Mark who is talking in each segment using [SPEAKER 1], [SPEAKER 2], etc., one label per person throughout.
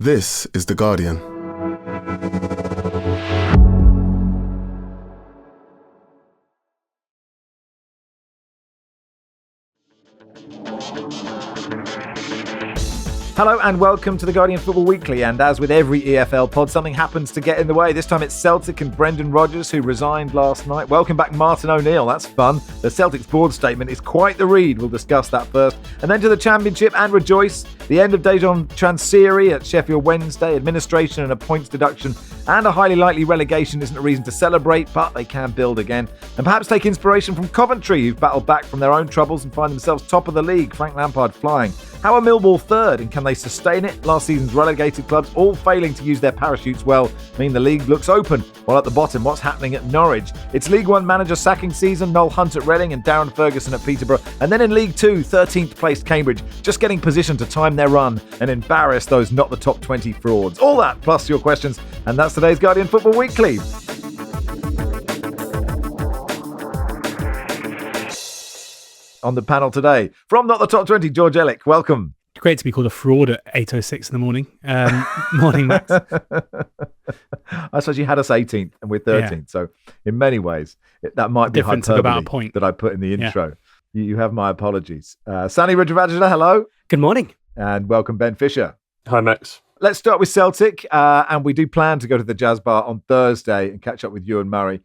[SPEAKER 1] This is The Guardian.
[SPEAKER 2] Hello and welcome to The Guardian Football Weekly, and as with every EFL pod, something happens to get in the way. This time it's Celtic and Brendan Rodgers, who resigned last night. Welcome back Martin O'Neill, that's fun. The Celtics board statement is quite the read, we'll discuss that first. And then to the Championship and rejoice, the end of Dejan Chansiri at Sheffield Wednesday, administration and a points deduction, and a highly likely relegation isn't a reason to celebrate, but they can build again. And perhaps take inspiration from Coventry, who've battled back from their own troubles and find themselves top of the league, Frank Lampard flying. How are Millwall third, and can they sustain it? Last season's relegated clubs, all failing to use their parachutes well, mean the league looks open. While at the bottom, what's happening at Norwich? It's League One manager sacking season, Noel Hunt at Reading and Darren Ferguson at Peterborough. And then in League Two, 13th placed Cambridge, just getting positioned to time their run and embarrass those not the top 20 frauds. All that, plus your questions, and that's today's Guardian Football Weekly. On the panel today, from Not the Top 20, George Elek, welcome.
[SPEAKER 3] Great to be called a fraud at 8:06 in the morning. Morning, Max.
[SPEAKER 2] I suppose you had us 18th and we're 13th, so in many ways, that might be
[SPEAKER 3] difference of about a point
[SPEAKER 2] that I put in the intro. Yeah. You have my apologies. Sanny Rudravajhala, hello.
[SPEAKER 4] Good morning.
[SPEAKER 2] And welcome, Ben Fisher.
[SPEAKER 5] Hi, Max.
[SPEAKER 2] Let's start with Celtic, and we do plan to go to the Jazz Bar on Thursday and catch up with Ewan Murray.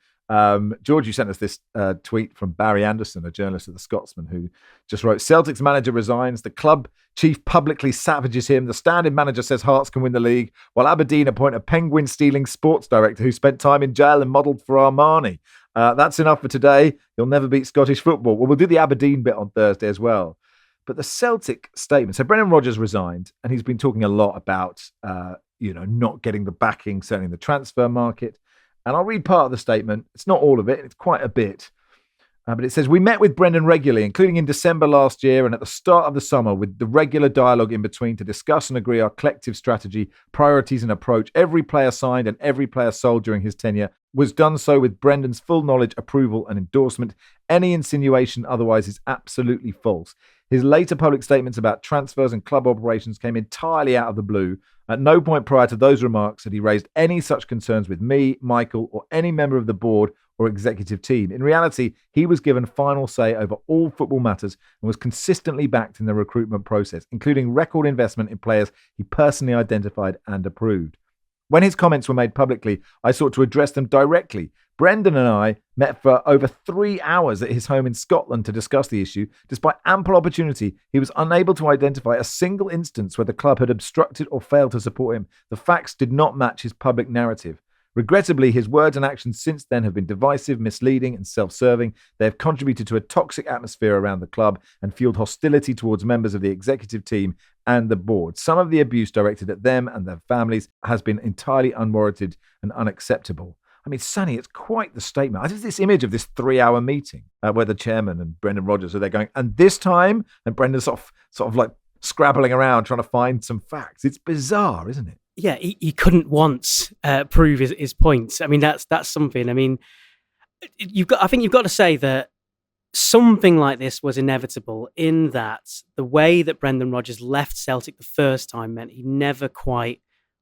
[SPEAKER 2] George, you sent us this tweet from Barry Anderson, a journalist at The Scotsman, who just wrote, Celtic's manager resigns, the club chief publicly savages him, the standing manager says Hearts can win the league, while Aberdeen appoint a penguin-stealing sports director who spent time in jail and modelled for Armani. That's enough for today. You'll never beat Scottish football. Well, we'll do the Aberdeen bit on Thursday as well. But the Celtic statement, so Brendan Rodgers resigned, and he's been talking a lot about, not getting the backing, certainly in the transfer market. And I'll read part of the statement. It's not all of it. It's quite a bit. But it says, we met with Brendan regularly, including in December last year and at the start of the summer, with the regular dialogue in between to discuss and agree our collective strategy, priorities and approach. Every player signed and every player sold during his tenure was done so with Brendan's full knowledge, approval and endorsement. Any insinuation otherwise is absolutely false. His later public statements about transfers and club operations came entirely out of the blue. At no point prior to those remarks had he raised any such concerns with me, Michael, or any member of the board or executive team. In reality, he was given final say over all football matters and was consistently backed in the recruitment process, including record investment in players he personally identified and approved. When his comments were made publicly, I sought to address them directly. Brendan and I met for over 3 hours at his home in Scotland to discuss the issue. Despite ample opportunity, he was unable to identify a single instance where the club had obstructed or failed to support him. The facts did not match his public narrative. Regrettably, his words and actions since then have been divisive, misleading and self-serving. They have contributed to a toxic atmosphere around the club and fueled hostility towards members of the executive team and the board. Some of the abuse directed at them and their families has been entirely unwarranted and unacceptable. I mean, Sanny, it's quite the statement. I have this image of this 3-hour meeting where the chairman and Brendan Rodgers are there going, and this time, and Brendan's sort of like scrabbling around trying to find some facts. It's bizarre, isn't it?
[SPEAKER 4] Yeah, he couldn't once prove his points. I mean, that's something. I mean, I think you've got to say that something like this was inevitable, in that the way that Brendan Rodgers left Celtic the first time meant he never quite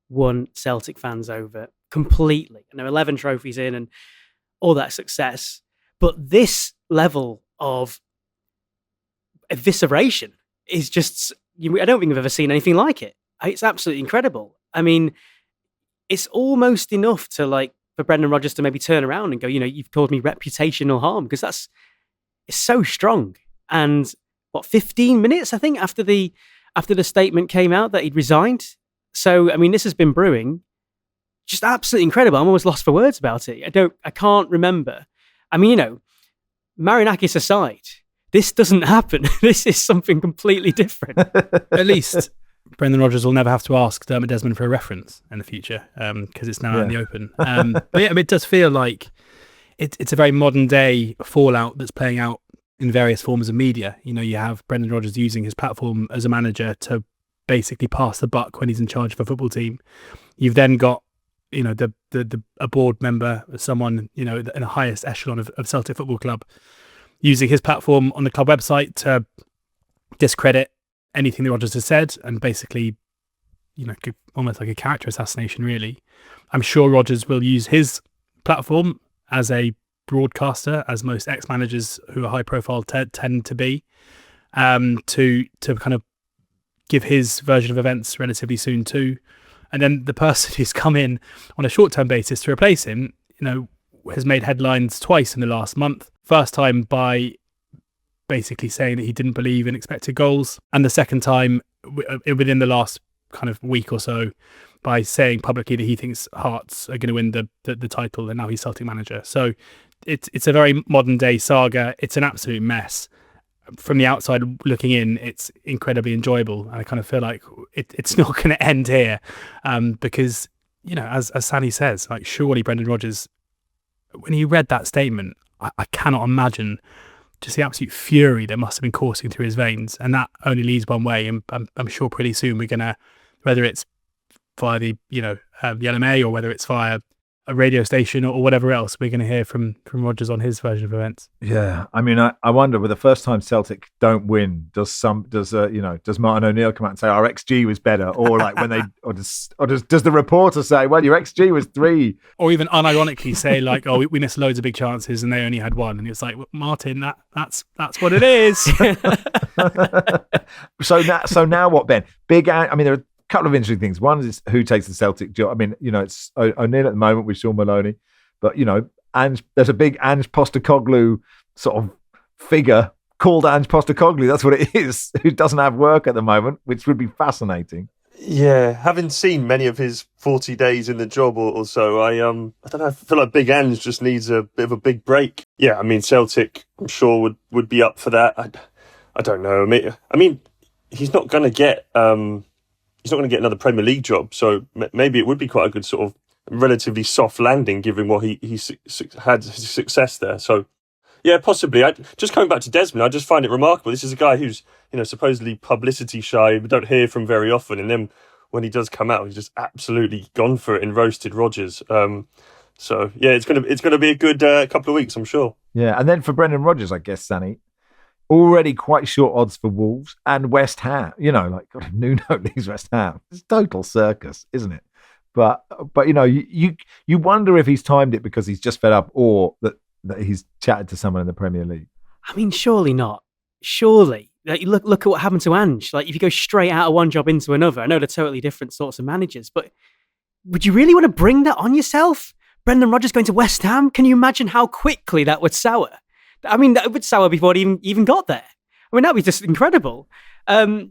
[SPEAKER 4] won Celtic fans over completely. And there are 11 trophies in and all that success. But this level of evisceration is just, I don't think we've ever seen anything like it. It's absolutely incredible. I mean, it's almost enough to for Brendan Rodgers to maybe turn around and go, you've caused me reputational harm, because it's so strong. And 15 minutes, I think, after the statement came out that he'd resigned. So, I mean, this has been brewing. Just absolutely incredible. I'm almost lost for words about it. I can't remember. I mean, Marinakis aside, this doesn't happen. This is something completely different.
[SPEAKER 3] At least Brendan Rodgers will never have to ask Dermot Desmond for a reference in the future, because it's now out in the open. But yeah, it does feel like it's a very modern day fallout that's playing out in various forms of media. You have Brendan Rodgers using his platform as a manager to basically pass the buck when he's in charge of a football team. You've then got a board member, someone in the highest echelon of Celtic Football Club, using his platform on the club website to discredit anything that Rodgers has said and basically almost like a character assassination, really. I'm sure Rodgers will use his platform as a broadcaster, as most ex-managers who are high-profile tend to be, to kind of give his version of events relatively soon too. And then the person who's come in on a short-term basis to replace him, has made headlines twice in the last month. First time by basically saying that he didn't believe in expected goals, and the second time within the last kind of week or so by saying publicly that he thinks Hearts are going to win the title, and now he's Celtic manager. So it's a very modern day saga. It's an absolute mess. From the outside looking in, it's incredibly enjoyable, and I kind of feel like it's not going to end here, because as Sanny says, like, surely Brendan Rodgers, when he read that statement, I cannot imagine just the absolute fury that must have been coursing through his veins, and that only leads one way. And I'm sure pretty soon we're gonna, whether it's via the the LMA or whether it's via a radio station or whatever else, we're going to hear from Rodgers on his version of events.
[SPEAKER 2] Yeah, I mean, I wonder, with the first time Celtic don't win, does Martin O'Neill come out and say our XG was better, or like when they, or does the reporter say, well, your XG was 3,
[SPEAKER 3] or even unironically say like, oh, we missed loads of big chances and they only had 1, and it's like, well, Martin, that's what it is.
[SPEAKER 2] So now what, Ben? I mean, there are couple of interesting things. One is who takes the Celtic job. I mean, it's O'Neill at the moment with Sean Maloney, but there's a big Ange Postecoglou sort of figure called Ange Postecoglou. That's what it is. Who doesn't have work at the moment, which would be fascinating.
[SPEAKER 1] Yeah, having seen many of his 40 days in the job or so, I don't know. I feel like Big Ange just needs a bit of a big break. Yeah, I mean, Celtic, I'm sure would be up for that. I don't know. I mean, he's not going to get. He's not going to get another Premier League job, so maybe it would be quite a good sort of relatively soft landing, given what he had success there. So, yeah, possibly. Just coming back to Desmond, I just find it remarkable. This is a guy who's supposedly publicity shy, we don't hear from very often, and then when he does come out, he's just absolutely gone for it and roasted Rodgers. So yeah, it's gonna be a good couple of weeks, I'm sure.
[SPEAKER 2] Yeah, and then for Brendan Rodgers, I guess, Sanny, already quite short odds for Wolves and West Ham. God, Nuno leaves West Ham. It's total circus, isn't it? But you wonder if he's timed it because he's just fed up, or that he's chatted to someone in the Premier League.
[SPEAKER 4] I mean, surely not. Surely. Like, look at what happened to Ange. Like, if you go straight out of one job into another, I know they're totally different sorts of managers, but would you really want to bring that on yourself? Brendan Rodgers going to West Ham? Can you imagine how quickly that would sour? I mean, that would sour before it even got there. I mean, that would be just incredible.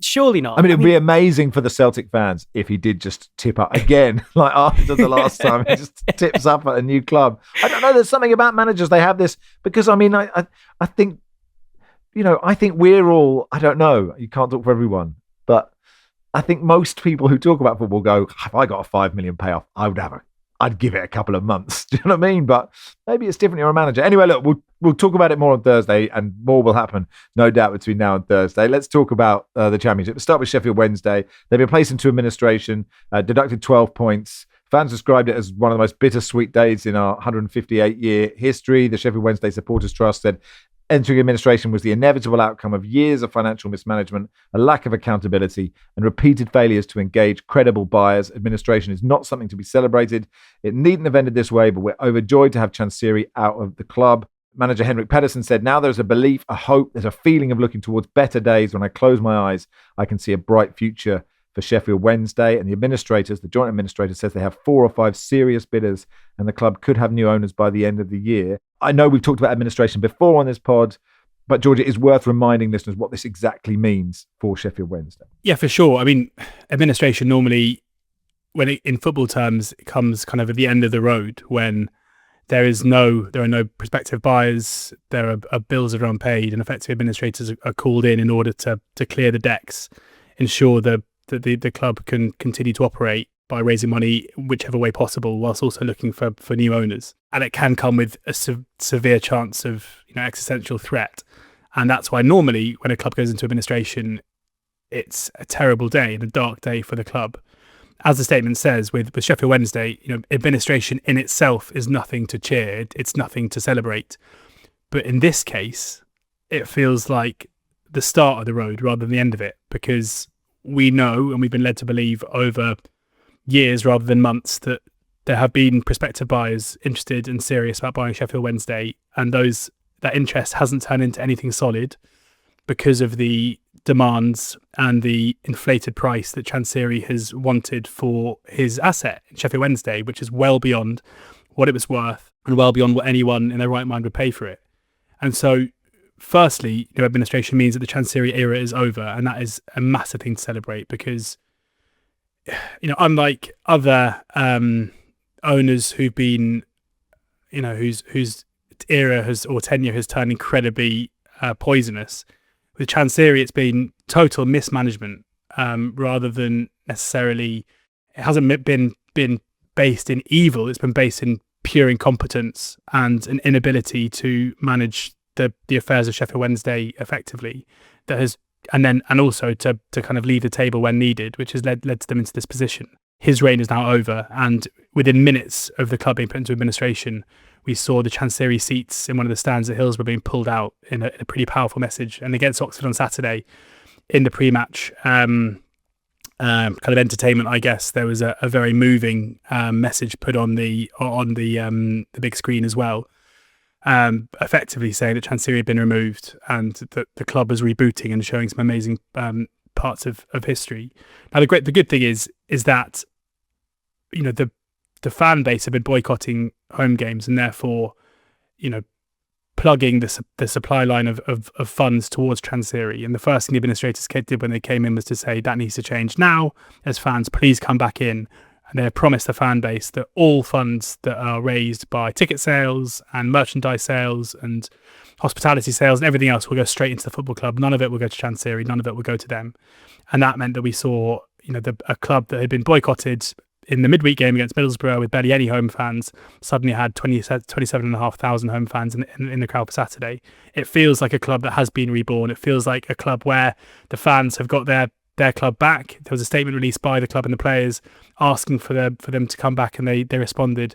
[SPEAKER 4] Surely not.
[SPEAKER 2] I mean, it'd be amazing for the Celtic fans if he did just tip up again, like after the last time. He just tips up at a new club. I don't know. There's something about managers. They have this because, I mean, I think, I think we're all, I don't know. You can't talk for everyone, but I think most people who talk about football go, if I got a 5 million payoff, I'd give it a couple of months. Do you know what I mean? But maybe it's different. You're a manager. Anyway, look, we'll talk about it more on Thursday, and more will happen, no doubt, between now and Thursday. Let's talk about the Championship. Let's start with Sheffield Wednesday. They've been placed into administration, deducted 12 points. Fans described it as one of the most bittersweet days in our 158-year history. The Sheffield Wednesday Supporters Trust said entering administration was the inevitable outcome of years of financial mismanagement, a lack of accountability, and repeated failures to engage credible buyers. Administration is not something to be celebrated. It needn't have ended this way, but we're overjoyed to have Chansiri out of the club. Manager Henrik Pedersen said, now there's a belief, a hope, there's a feeling of looking towards better days. When I close my eyes, I can see a bright future for Sheffield Wednesday. And the joint administrator says they have 4 or 5 serious bidders, and the club could have new owners by the end of the year. I know we've talked about administration before on this pod, but George, it is worth reminding listeners what this exactly means for Sheffield Wednesday.
[SPEAKER 3] Yeah, for sure. I mean, administration normally, in football terms, it comes kind of at the end of the road when there are no prospective buyers, there are bills that are unpaid, and effective administrators are called in order to clear the decks, ensure that the club can continue to operate by raising money whichever way possible, whilst also looking for new owners. And it can come with a severe chance of existential threat. And that's why normally when a club goes into administration, it's a terrible day and a dark day for the club. As the statement says, with Sheffield Wednesday, administration in itself is nothing to cheer. It's nothing to celebrate. But in this case, it feels like the start of the road rather than the end of it, because we know, and we've been led to believe over years rather than months, that there have been prospective buyers interested and serious about buying Sheffield Wednesday, and that interest hasn't turned into anything solid because of the demands and the inflated price that Chansiri has wanted for his asset in Sheffield Wednesday, which is well beyond what it was worth and well beyond what anyone in their right mind would pay for it. And so, firstly, new administration means that the Chansiri era is over, and that is a massive thing to celebrate because, unlike other owners who've been, whose era or tenure has turned incredibly poisonous, with Chansiri it's been total mismanagement rather than necessarily. It hasn't been based in evil. It's been based in pure incompetence and an inability to manage the affairs of Sheffield Wednesday effectively. That has and also to kind of leave the table when needed, which has led them into this position. His reign is now over, and within minutes of the club being put into administration, we saw the Chansiri seats in one of the stands at Hillsborough being pulled out in a pretty powerful message. And against Oxford on Saturday, in the pre-match kind of entertainment, I guess, there was a very moving message put on the big screen as well, effectively saying that Chansiri had been removed and that the club was rebooting and showing some amazing parts of history. Now, the good thing is that the fan base have been boycotting home games and therefore, plugging the supply line of funds towards Chansiri. And the first thing the administrators did when they came in was to say that needs to change now. As fans, please come back in. And they have promised the fan base that all funds that are raised by ticket sales and merchandise sales and hospitality sales and everything else will go straight into the football club. None of it will go to Chansiri. None of it will go to them. And that meant that we saw, a club that had been boycotted in the midweek game against Middlesbrough with barely any home fans suddenly had 27,500 home fans in the crowd for Saturday. It feels like a club that has been reborn. It feels like a club where the fans have got their club back. There was a statement released by the club and the players asking for them to come back, and they responded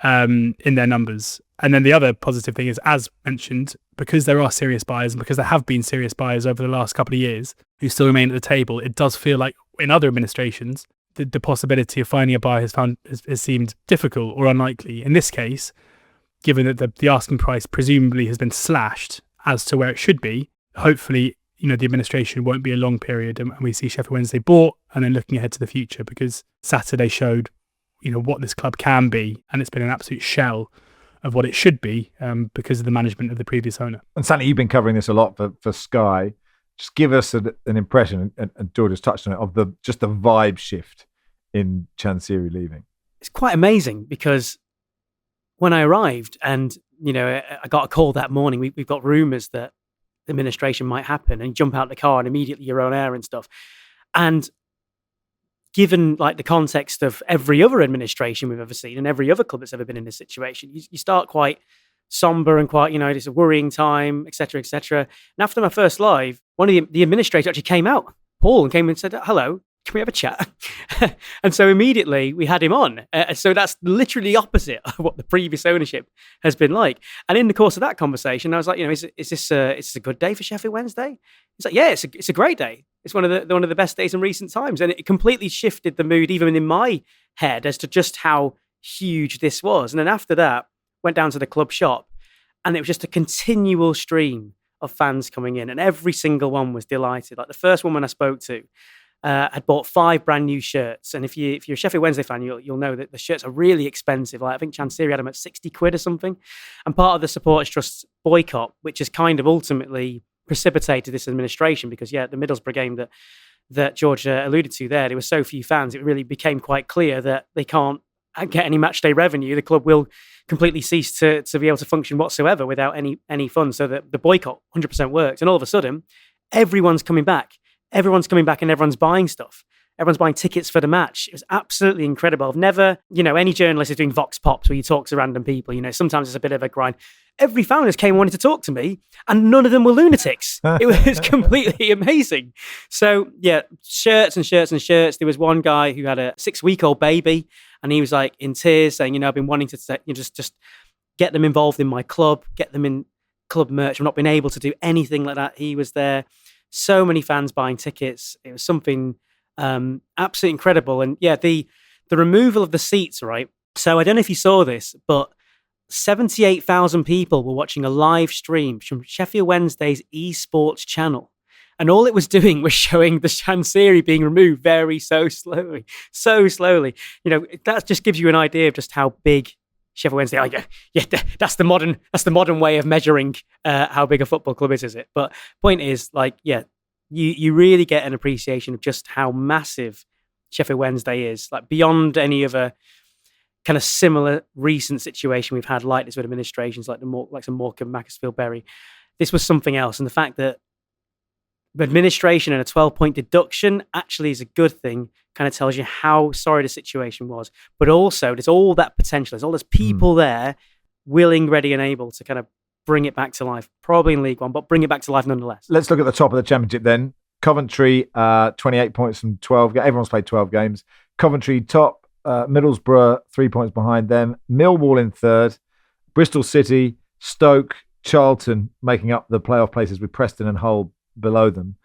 [SPEAKER 3] in their numbers. And then the other positive thing is, as mentioned, because there are serious buyers and because there have been serious buyers over the last couple of years who still remain at the table, it does feel like in other administrations the possibility of finding a buyer has seemed difficult or unlikely. In this case, given that the asking price presumably has been slashed as to where it should be, hopefully the administration won't be a long period and we see Sheffield Wednesday bought and then looking ahead to the future, because Saturday showed what this club can be, and it's been an absolute shell of what it should be because of the management of the previous owner.
[SPEAKER 2] And Sanny, you've been covering this a lot for Sky. Just give us an impression, and George has touched on it, of the vibe shift in Chansiri leaving.
[SPEAKER 4] It's quite amazing because when I arrived and, I got a call that morning, we've got rumours that the administration might happen, and you jump out the car and immediately you're on air and stuff. And given the context of every other administration we've ever seen and every other club that's ever been in this situation, you start quite somber and quite, it's a worrying time, etc., etc. And after my first live, one of the administrators actually came out, Paul, and came and said, "Hello, can we have a chat?" And so immediately we had him on. So that's literally opposite of what the previous ownership has been like. And in the course of that conversation, I was like, is this a good day for Sheffield Wednesday? He's like, yeah, it's a great day. It's one of the best days in recent times. And it completely shifted the mood, even in my head, as to just how huge this was. And then after that, went down to the club shop, and it was just a continual stream of fans coming in, and every single one was delighted. Like the first woman I spoke to had bought 5 brand new shirts, and if you're a Sheffield Wednesday fan, you'll know that the shirts are really expensive. Like I think Chansiri had them at 60 quid or something. And part of the Supporters Trust's boycott, which has kind of ultimately precipitated this administration, because the Middlesbrough game that George alluded to there were so few fans, it really became quite clear that they can't get any match day revenue. The club will completely cease to be able to function whatsoever without any funds. So that the boycott 100% worked, and all of a sudden everyone's coming back and everyone's buying stuff. Everyone's buying tickets for the match. It was absolutely incredible. I've never, any journalist is doing vox pops where you talk to random people, sometimes it's a bit of a grind. Every fan just came and wanted to talk to me, and none of them were lunatics. It was completely amazing. So shirts and shirts and shirts. There was one guy who had a 6-week-old baby, and he was like in tears saying, I've been wanting to just get them involved in my club, get them in club merch. I've not been able to do anything like that. He was there. So many fans buying tickets. It was something absolutely incredible. And yeah, the removal of the seats, right? So I don't know if you saw this, but 78,000 people were watching a live stream from Sheffield Wednesday's esports channel. And all it was doing was showing the Chansiri being removed so slowly. That just gives you an idea of just how big Sheffield Wednesday are. Yeah, that's the modern way of measuring how big a football club is it? But point is, you really get an appreciation of just how massive Sheffield Wednesday is, like beyond any other kind of similar recent situation we've had like this with administrations like some Morecambe, Macclesfield, Bury. This was something else, and the fact that administration and a 12-point deduction actually is a good thing, kind of tells you how sorry the situation was. But also, there's all that potential. There's all those people there, willing, ready, and able to kind of bring it back to life. Probably in League One, but bring it back to life nonetheless.
[SPEAKER 2] Let's look at the top of the Championship then. Coventry, 28 points from 12. Everyone's played 12 games. Coventry top, Middlesbrough 3 points behind them. Millwall in third. Bristol City, Stoke, Charlton making up the playoff places with Preston and Hull below them.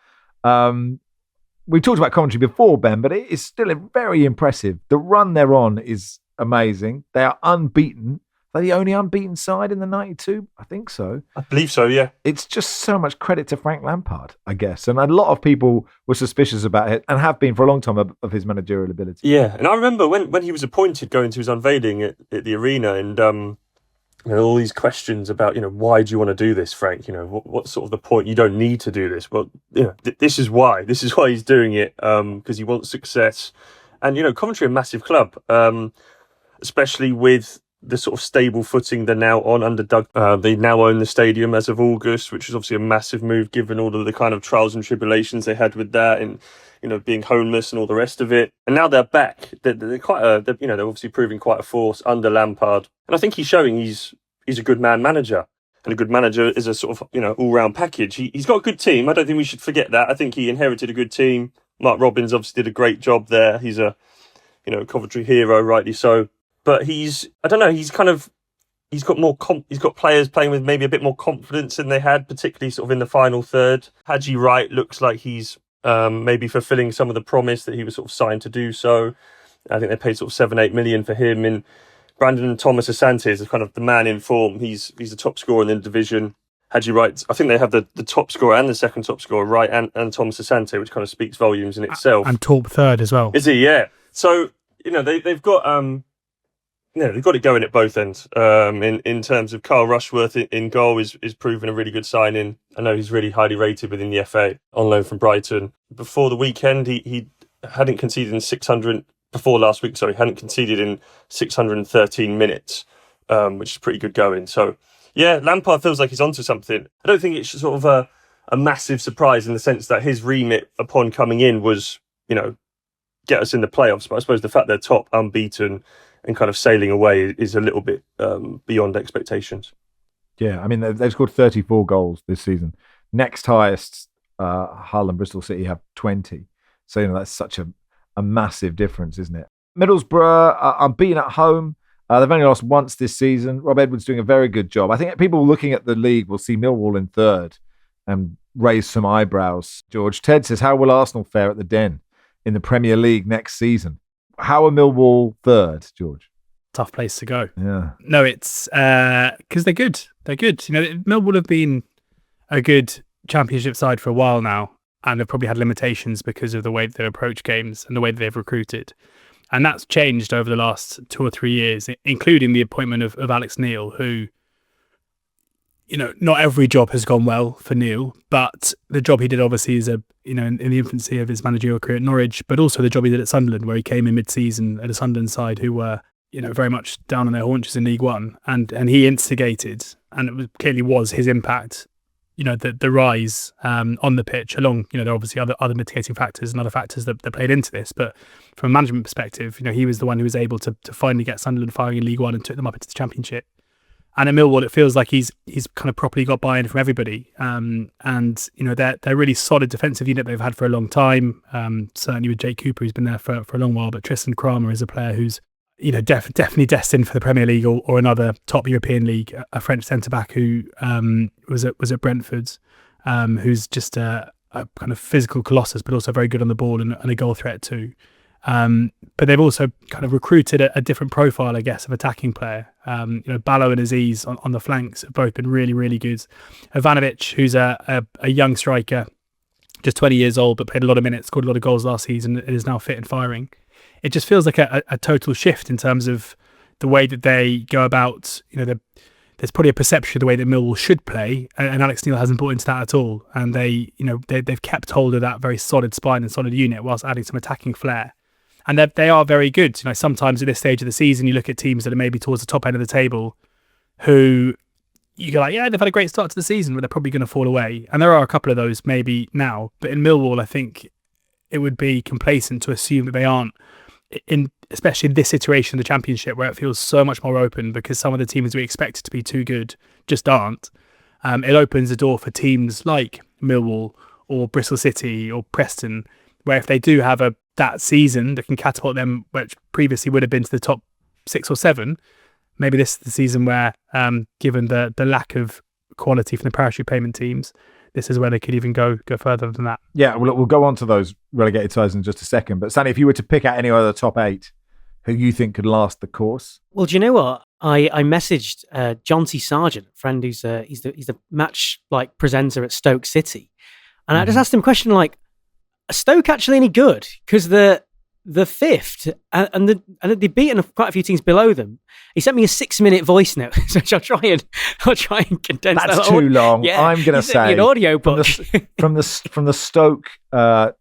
[SPEAKER 2] We talked about Coventry before, Ben, but it is still very impressive. The run they're on is amazing. They are unbeaten. They're the only unbeaten side in the 92? I think so.
[SPEAKER 1] I believe so, yeah.
[SPEAKER 2] It's just so much credit to Frank Lampard, I guess. And a lot of people were suspicious about it and have been for a long time of his managerial ability.
[SPEAKER 1] Yeah, and I remember when he was appointed going to his unveiling at the arena and all these questions about, why do you want to do this, Frank? What's sort of the point? You don't need to do this. Well, this is why. This is why he's doing it, because he wants success. And, Coventry are a massive club, especially with the sort of stable footing they're now on under Doug. They now own the stadium as of August, which is obviously a massive move given all of the kind of trials and tribulations they had with that and, being homeless and all the rest of it. And now they're back. They're they're obviously proving quite a force under Lampard. And I think he's showing he's a good manager. And a good manager is a sort of, all-round package. He's got a good team. I don't think we should forget that. I think he inherited a good team. Mark Robbins obviously did a great job there. He's a, Coventry hero, rightly so. But he's got players playing with maybe a bit more confidence than they had, particularly sort of in the final third. Haji Wright looks like he's maybe fulfilling some of the promise that he was sort of signed to do so. I think they paid sort of 7-8 million for him. And Brandon Thomas Asante is kind of the man in form. He's the top scorer in the division. Haji Wright, I think they have the top scorer and the second top scorer, Wright and Thomas Asante, which kind of speaks volumes in itself.
[SPEAKER 3] And top third as well.
[SPEAKER 1] Is he? Yeah. So, they've got they've got it going at both ends. In terms of Carl Rushworth in goal is proving a really good signing. I know he's really highly rated within the FA on loan from Brighton. Before the weekend, he hadn't conceded in 600. Before last week, sorry, hadn't conceded in 613 minutes, which is pretty good going. So, yeah, Lampard feels like he's onto something. I don't think it's sort of a massive surprise in the sense that his remit upon coming in was, get us in the playoffs. But I suppose the fact they're top, unbeaten, and kind of sailing away is a little bit beyond expectations.
[SPEAKER 2] Yeah, I mean, they've scored 34 goals this season. Next highest, Hull and Bristol City have 20. So, that's such a massive difference, isn't it? Middlesbrough are unbeaten at home. They've only lost once this season. Rob Edwards doing a very good job. I think people looking at the league will see Millwall in third and raise some eyebrows. George Ted says, how will Arsenal fare at the Den in the Premier League next season? How are Millwall third, George?
[SPEAKER 3] Tough place to go.
[SPEAKER 2] Yeah.
[SPEAKER 3] No, it's because they're good. They're good. Millwall have been a good Championship side for a while now, and they've probably had limitations because of the way that they approach games and the way that they've recruited. And that's changed over the last 2 or 3 years, including the appointment of Alex Neil, who, not every job has gone well for Neil, but the job he did obviously is in the infancy of his managerial career at Norwich, but also the job he did at Sunderland, where he came in mid-season at a Sunderland side who were, very much down on their haunches in League One. And he instigated, and it clearly was his impact, the rise on the pitch along, there are obviously other mitigating factors and other factors that played into this. But from a management perspective, he was the one who was able to finally get Sunderland firing in League One and took them up into the Championship. And at Millwall, it feels like he's kind of properly got buy-in from everybody. And they're a really solid defensive unit they've had for a long time. Certainly with Jake Cooper, who's been there for a long while. But Tristan Kramer is a player who's definitely destined for the Premier League or another top European league. A French centre back who was at Brentford, who's just a a kind of physical colossus, but also very good on the ball and a goal threat too. But they've also kind of recruited a different profile, I guess, of attacking player. Ballo and Aziz on the flanks have both been really, really good. Ivanovic, who's a young striker, just 20 years old, but played a lot of minutes, scored a lot of goals last season, and is now fit and firing. It just feels like a total shift in terms of the way that they go about, there's probably a perception of the way that Millwall should play, and Alex Neil hasn't bought into that at all. And they've kept hold of that very solid spine and solid unit whilst adding some attacking flair. And they are very good. Sometimes at this stage of the season, you look at teams that are maybe towards the top end of the table who you go like, yeah, they've had a great start to the season, but they're probably going to fall away. And there are a couple of those maybe now. But in Millwall, I think it would be complacent to assume that they aren't, especially in this situation of the Championship, where it feels so much more open because some of the teams we expected to be too good just aren't. It opens the door for teams like Millwall or Bristol City or Preston, where if they do have that season that can catapult them, which previously would have been to the top 6 or 7, maybe this is the season where, given the lack of quality from the parachute payment teams, this is where they could even go further than that.
[SPEAKER 2] Yeah, we'll go on to those relegated sides in just a second. But Sanny, if you were to pick out any other top 8 who you think could last the course?
[SPEAKER 4] Well, do you know what? I messaged John T. Sargent, a friend he's the match presenter at Stoke City, and I just asked him a question like, are Stoke actually any good? Because the 5th and they've beaten quite a few teams below them. He sent me a 6-minute voice note, which I'll try and condense.
[SPEAKER 2] That's too long.
[SPEAKER 4] Yeah,
[SPEAKER 2] I'm going to say
[SPEAKER 4] an audio book
[SPEAKER 2] from the Stoke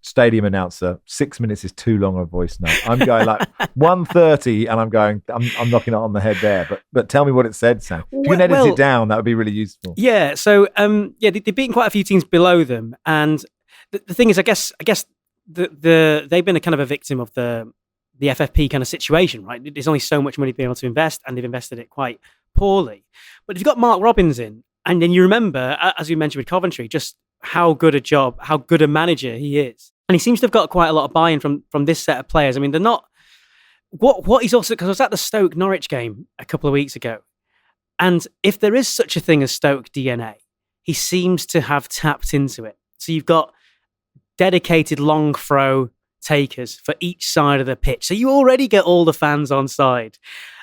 [SPEAKER 2] stadium announcer. 6 minutes is too long a voice note. I'm going like 1:30, and I'm knocking it on the head there. But tell me what it said, Sam. If you can edit it down, that would be really useful.
[SPEAKER 4] Yeah. So they've beaten quite a few teams below them, and the thing is, I guess they've been a kind of a victim of the FFP kind of situation, right? There's only so much money to be able to invest, and they've invested it quite poorly. But if you've got Mark Robbins in, and then you remember, as we mentioned with Coventry, just how good a manager he is. And he seems to have got quite a lot of buy-in from this set of players. I mean, they're not... What he's also... Because I was at the Stoke-Norwich game a couple of weeks ago, and if there is such a thing as Stoke DNA, he seems to have tapped into it. So you've got dedicated long throw takers for each side of the pitch. So you already get all the fans on side.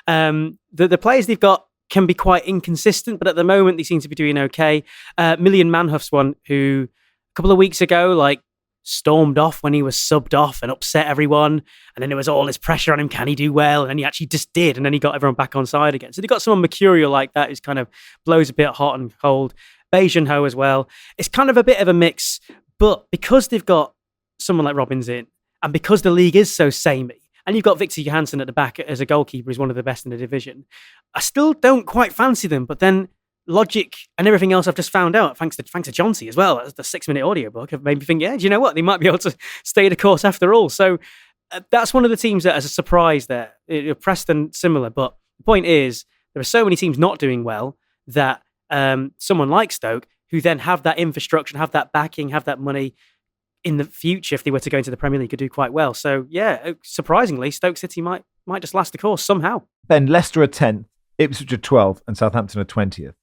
[SPEAKER 4] The players they've got can be quite inconsistent, but at the moment they seem to be doing okay. Million Manhuff's one who a couple of weeks ago stormed off when he was subbed off and upset everyone. And then there was all this pressure on him. Can he do well? And then he actually just did. And then he got everyone back on side again. So they've got someone mercurial like that who's kind of blows a bit hot and cold. Beijing Ho as well. It's kind of a bit of a mix. But because they've got someone like Robbins in, and because the league is so samey, and you've got Victor Johansson at the back as a goalkeeper, who's one of the best in the division, I still don't quite fancy them. But then logic and everything else I've just found out, thanks to Jonty as well, as the 6-minute audiobook, have made me think, yeah, do you know what? They might be able to stay the course after all. So that's one of the teams that, as a surprise there, Preston similar. But the point is, there are so many teams not doing well that someone like Stoke, who then have that infrastructure, have that backing, have that money in the future, if they were to go into the Premier League, could do quite well. So yeah, surprisingly, Stoke City might just last the course somehow.
[SPEAKER 2] Ben, Leicester are 10th, Ipswich are 12th, and Southampton are 20th.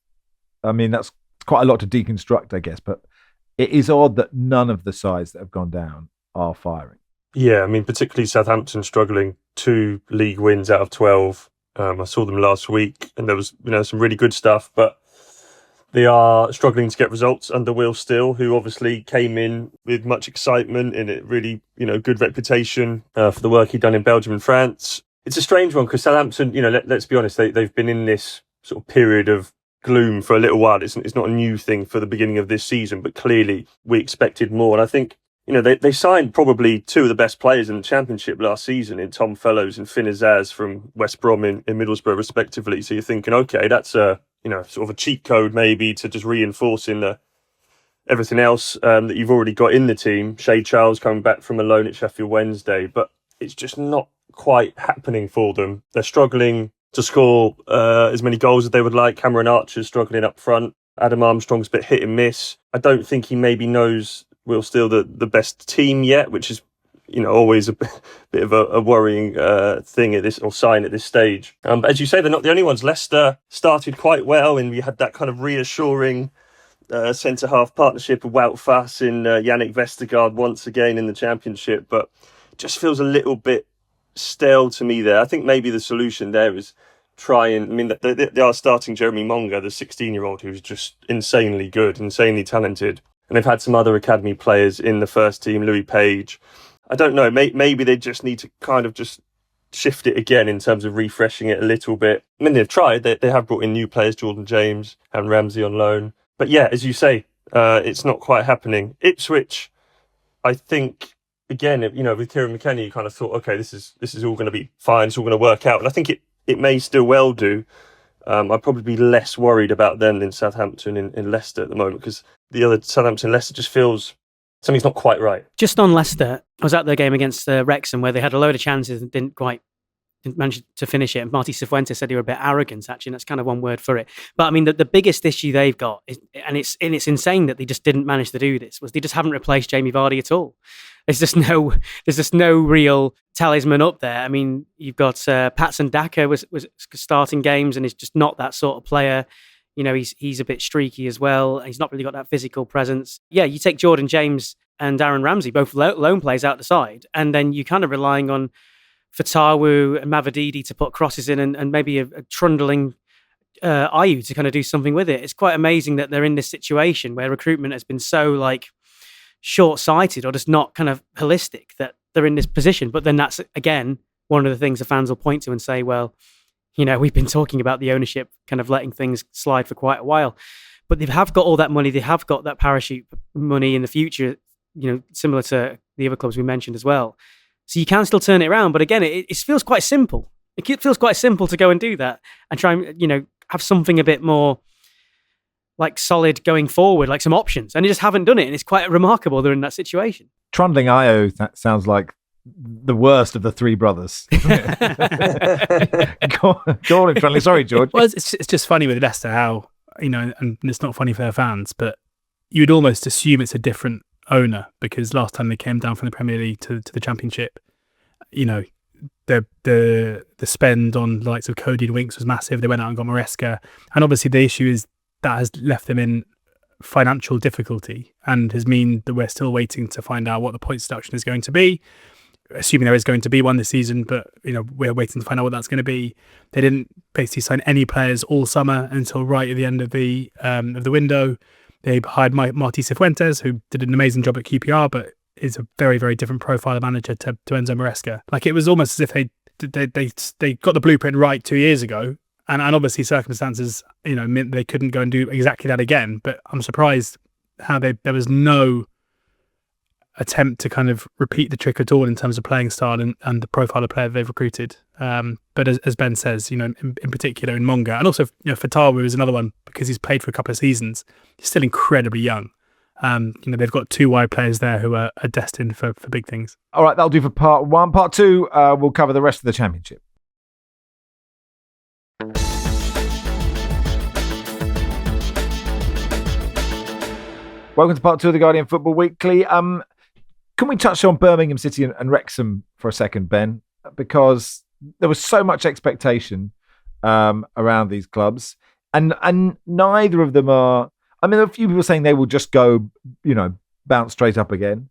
[SPEAKER 2] I mean, that's quite a lot to deconstruct, I guess, but it is odd that none of the sides that have gone down are firing.
[SPEAKER 1] Yeah, I mean, particularly Southampton struggling, 2 league wins out of 12. I saw them last week, and there was some really good stuff, but they are struggling to get results under Will Steele, who obviously came in with much excitement and a really, good reputation for the work he'd done in Belgium and France. It's a strange one because Southampton, let's be honest, they've been in this sort of period of gloom for a little while. It's not a new thing for the beginning of this season, but clearly we expected more. And I think, they signed probably 2 of the best players in the Championship last season in Tom Fellows and Finn Azaz from West Brom in Middlesbrough, respectively. So you're thinking, okay, that's a sort of a cheat code maybe to just reinforcing everything else that you've already got in the team. Shay Charles coming back from a loan at Sheffield Wednesday, but it's just not quite happening for them. They're struggling to score as many goals as they would like. Cameron Archer's struggling up front. Adam Armstrong's a bit hit and miss. I don't think he maybe knows Will Steele the best team yet, which is always a bit of a worrying thing at this, or sign at this stage. But as you say, they're not the only ones. Leicester started quite well, and we had that kind of reassuring centre-half partnership of Wout Faes and Yannick Vestergaard once again in the Championship, but it just feels a little bit stale to me there. I think maybe the solution there is they are starting Jeremy Monga, the 16-year-old, who's just insanely good, insanely talented. And they've had some other academy players in the first team, Louis Page. I don't know, maybe they just need to kind of just shift it again in terms of refreshing it a little bit. I mean, they've tried. They have brought in new players, Jordan James and Ramsey on loan. But yeah, as you say, it's not quite happening. Ipswich, I think, again, with Kieran McKenna, you kind of thought, okay, this is all going to be fine. It's all going to work out. And I think it may still well do. I'd probably be less worried about them than Southampton in Leicester at the moment, because the other Southampton-Leicester just feels something's not quite right.
[SPEAKER 4] Just on Leicester, I was at their game against Wrexham where they had a load of chances and didn't manage to finish it. And Marty Cifuentes said they were a bit arrogant, actually, and that's kind of one word for it. But I mean, the biggest issue they've got, it's insane that they just didn't manage to do this, was they just haven't replaced Jamie Vardy at all. There's just no real talisman up there. I mean, you've got Patson Daka was starting games and is just not that sort of player. He's a bit streaky as well. He's not really got that physical presence. Yeah, you take Jordan James and Aaron Ramsey, both lone players out the side, and then you're kind of relying on Fatawu and Mavadidi to put crosses in and maybe a trundling Ayew to kind of do something with it. It's quite amazing that they're in this situation where recruitment has been so short-sighted or just not kind of holistic that they're in this position. But then that's, again, one of the things the fans will point to and say, well, we've been talking about the ownership kind of letting things slide for quite a while. But they have got all that money. They have got that parachute money in the future, similar to the other clubs we mentioned as well. So you can still turn it around. But again, it feels quite simple. It feels quite simple to go and do that and try and, have something a bit more solid going forward, like some options. And they just haven't done it. And it's quite remarkable they're in that situation.
[SPEAKER 2] Trundling Ayew, that sounds like the worst of the three brothers. Go on, Trundling. Sorry, George.
[SPEAKER 3] Well, it's just funny with Leicester how, and it's not funny for their fans, but you'd almost assume it's a different owner because last time they came down from the Premier League to the Championship, the spend on the likes of Cody and Winks was massive. They went out and got Maresca. And obviously the issue is that has left them in financial difficulty and has meant that we're still waiting to find out what the points deduction is going to be. Assuming there is going to be one this season, but we're waiting to find out what that's going to be. They didn't basically sign any players all summer until right at the end of the window. They hired Marty Cifuentes, who did an amazing job at QPR, but is a very, very different profile of manager to Enzo Maresca. It was almost as if they got the blueprint right 2 years ago, and obviously circumstances meant they couldn't go and do exactly that again. But I'm surprised how there was no attempt to kind of repeat the trick at all in terms of playing style and the profile of player they've recruited. But as Ben says, in particular in Monga, and also Fatawu is another one because he's played for a couple of seasons. He's still incredibly young. They've got two wide players there who are destined for big things.
[SPEAKER 2] All right, that'll do for part one. Part two, we'll cover the rest of the Championship. Welcome to part two of the Guardian Football Weekly. Can we touch on Birmingham City and Wrexham for a second, Ben? Because there was so much expectation around these clubs, and neither of them are. I mean, there are a few people saying they will just go, bounce straight up again.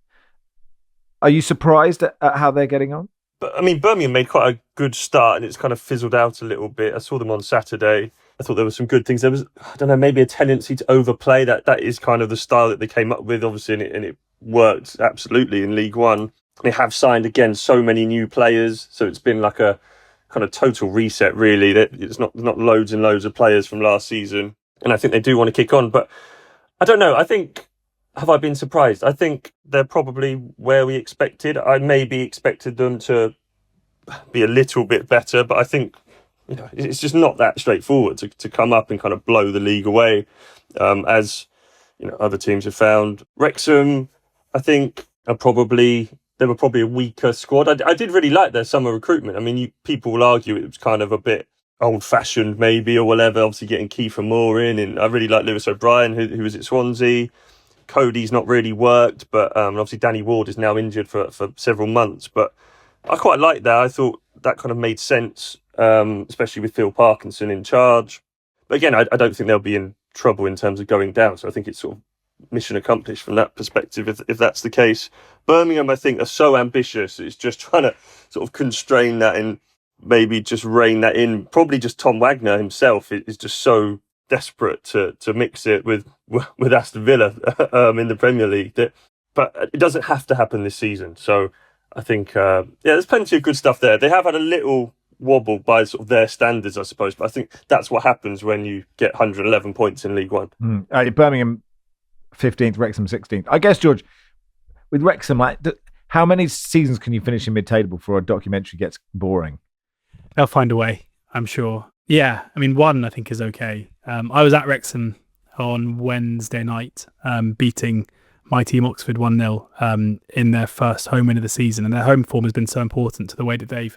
[SPEAKER 2] Are you surprised at how they're getting on?
[SPEAKER 1] But I mean, Birmingham made quite a good start, and it's kind of fizzled out a little bit. I saw them on Saturday. I thought there were some good things. There was, I don't know, maybe a tendency to overplay. That is kind of the style that they came up with, obviously, and it worked absolutely in League One. They have signed, again, so many new players, so it's been like a kind of total reset, really. It's not loads and loads of players from last season, and I think they do want to kick on. But I don't know. I think, have I been surprised? I think they're probably where we expected. I maybe expected them to be a little bit better, but I think it's just not that straightforward to come up and kind of blow the league away, as other teams have found. Wrexham, I think, they were probably a weaker squad. I did really like their summer recruitment. I mean, people will argue it was kind of a bit old-fashioned maybe or whatever, obviously getting Kiefer Moore in, and I really like Lewis O'Brien, who was at Swansea. Cody's not really worked, but obviously Danny Ward is now injured for several months, but I quite like that. I thought that kind of made sense, especially with Phil Parkinson in charge. But again, I don't think they'll be in trouble in terms of going down. So I think it's sort of mission accomplished from that perspective, if that's the case. Birmingham, I think, are so ambitious. It's just trying to sort of constrain that and maybe just rein that in. Probably just Tom Wagner himself is just so desperate to mix it with Aston Villa in the Premier League. But it doesn't have to happen this season. So I think, there's plenty of good stuff there. They have had a little wobble by sort of their standards, I suppose. But I think that's what happens when you get 111 points in League One.
[SPEAKER 2] Birmingham 15th, Wrexham 16th. I guess, George, with Wrexham, how many seasons can you finish in mid-table before a documentary gets boring?
[SPEAKER 3] They'll find a way, I'm sure. Yeah, I mean, one I think is okay. I was at Wrexham on Wednesday night, beating my team Oxford 1-0 in their first home win of the season. And their home form has been so important to the way that they've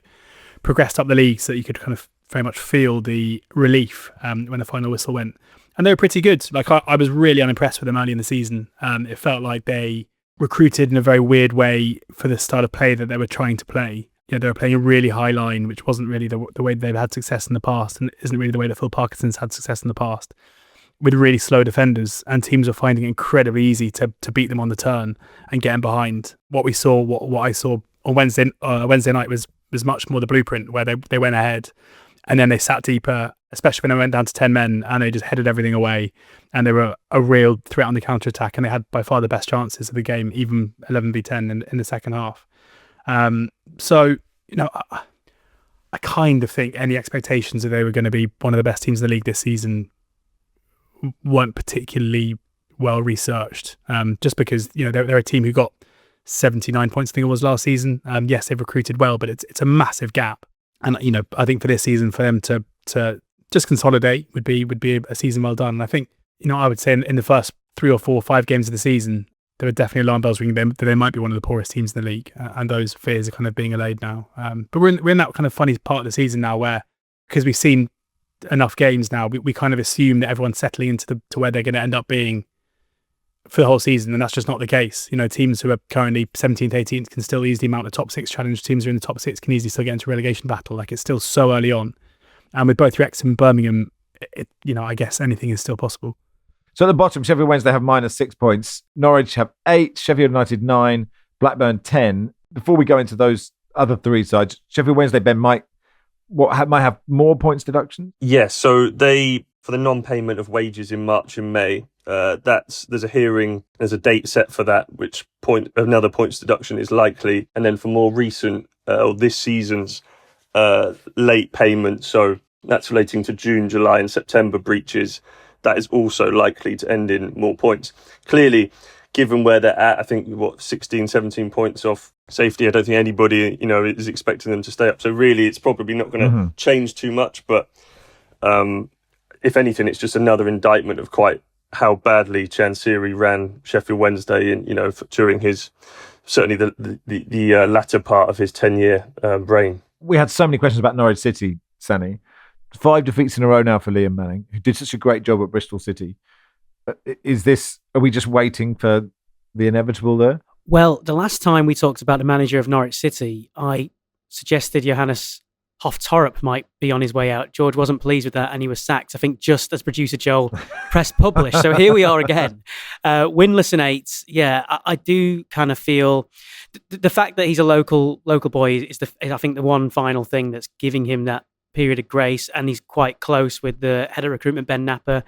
[SPEAKER 3] progressed up the league, so that you could kind of very much feel the relief when the final whistle went. And they were pretty good. Like I was really unimpressed with them early in the season. It felt like they recruited in a very weird way for the style of play that they were trying to play. They were playing a really high line, which wasn't really the way they've had success in the past, and isn't really the way that Phil Parkinson's had success in the past, with really slow defenders, and teams were finding it incredibly easy to beat them on the turn and get them behind. What I saw on Wednesday night was much more the blueprint, where they went ahead and then they sat deeper, especially when they went down to 10 men, and they just headed everything away, and they were a real threat on the counter-attack, and they had by far the best chances of the game, even 11v10 in the second half. So, I kind of think any expectations that they were going to be one of the best teams in the league this season weren't particularly well researched, just because they're a team who got 79 points, I think it was, last season. Yes, they've recruited well, but it's a massive gap. And I think for this season, for them to just consolidate would be a season well done. And I think I would say in the first 3 or 4 or 5 games of the season, there were definitely alarm bells ringing that they might be one of the poorest teams in the league, and those fears are kind of being allayed now. But we're in that kind of funny part of the season now, where because we've seen enough games now, we kind of assume that everyone's settling into to where they're going to end up being for the whole season, and that's just not the case. Teams who are currently 17th, 18th can still easily mount a top 6 challenge. Teams who are in the top 6 can easily still get into relegation battle. Like, it's still so early on, and with both Wrexham and Birmingham, I guess anything is still possible.
[SPEAKER 2] So at the bottom, Sheffield Wednesday have -6 points. Norwich have 8, Sheffield United 9, Blackburn 10. Before we go into those other 3 sides, Sheffield Wednesday, Ben, might have more points deduction?
[SPEAKER 1] Yes, so they, for the non-payment of wages in March and May, there's a hearing, there's a date set for that, which another points deduction is likely. And then for more recent, or this season's late payment, so that's relating to June, July and September breaches, that is also likely to end in more points. Clearly, given where they're at, I think 16, 17 points off safety, I don't think anybody is expecting them to stay up. So really, it's probably not going to change too much. But if anything, it's just another indictment of quite how badly Chansiri ran Sheffield Wednesday, during his certainly the latter part of his 10-year reign.
[SPEAKER 2] We had so many questions about Norwich City, Sanny. 5 defeats in a row now for Liam Manning, who did such a great job at Bristol City. Are we just waiting for the inevitable there?
[SPEAKER 4] Well, the last time we talked about the manager of Norwich City, I suggested Johannes Hoff-Torp might be on his way out. George wasn't pleased with that, and he was sacked, I think, just as producer Joel pressed publish. So here we are again. Winless in 8. Yeah, I do kind of feel the fact that he's a local boy is I think the one final thing that's giving him that period of grace, and he's quite close with the head of recruitment, Ben Napper,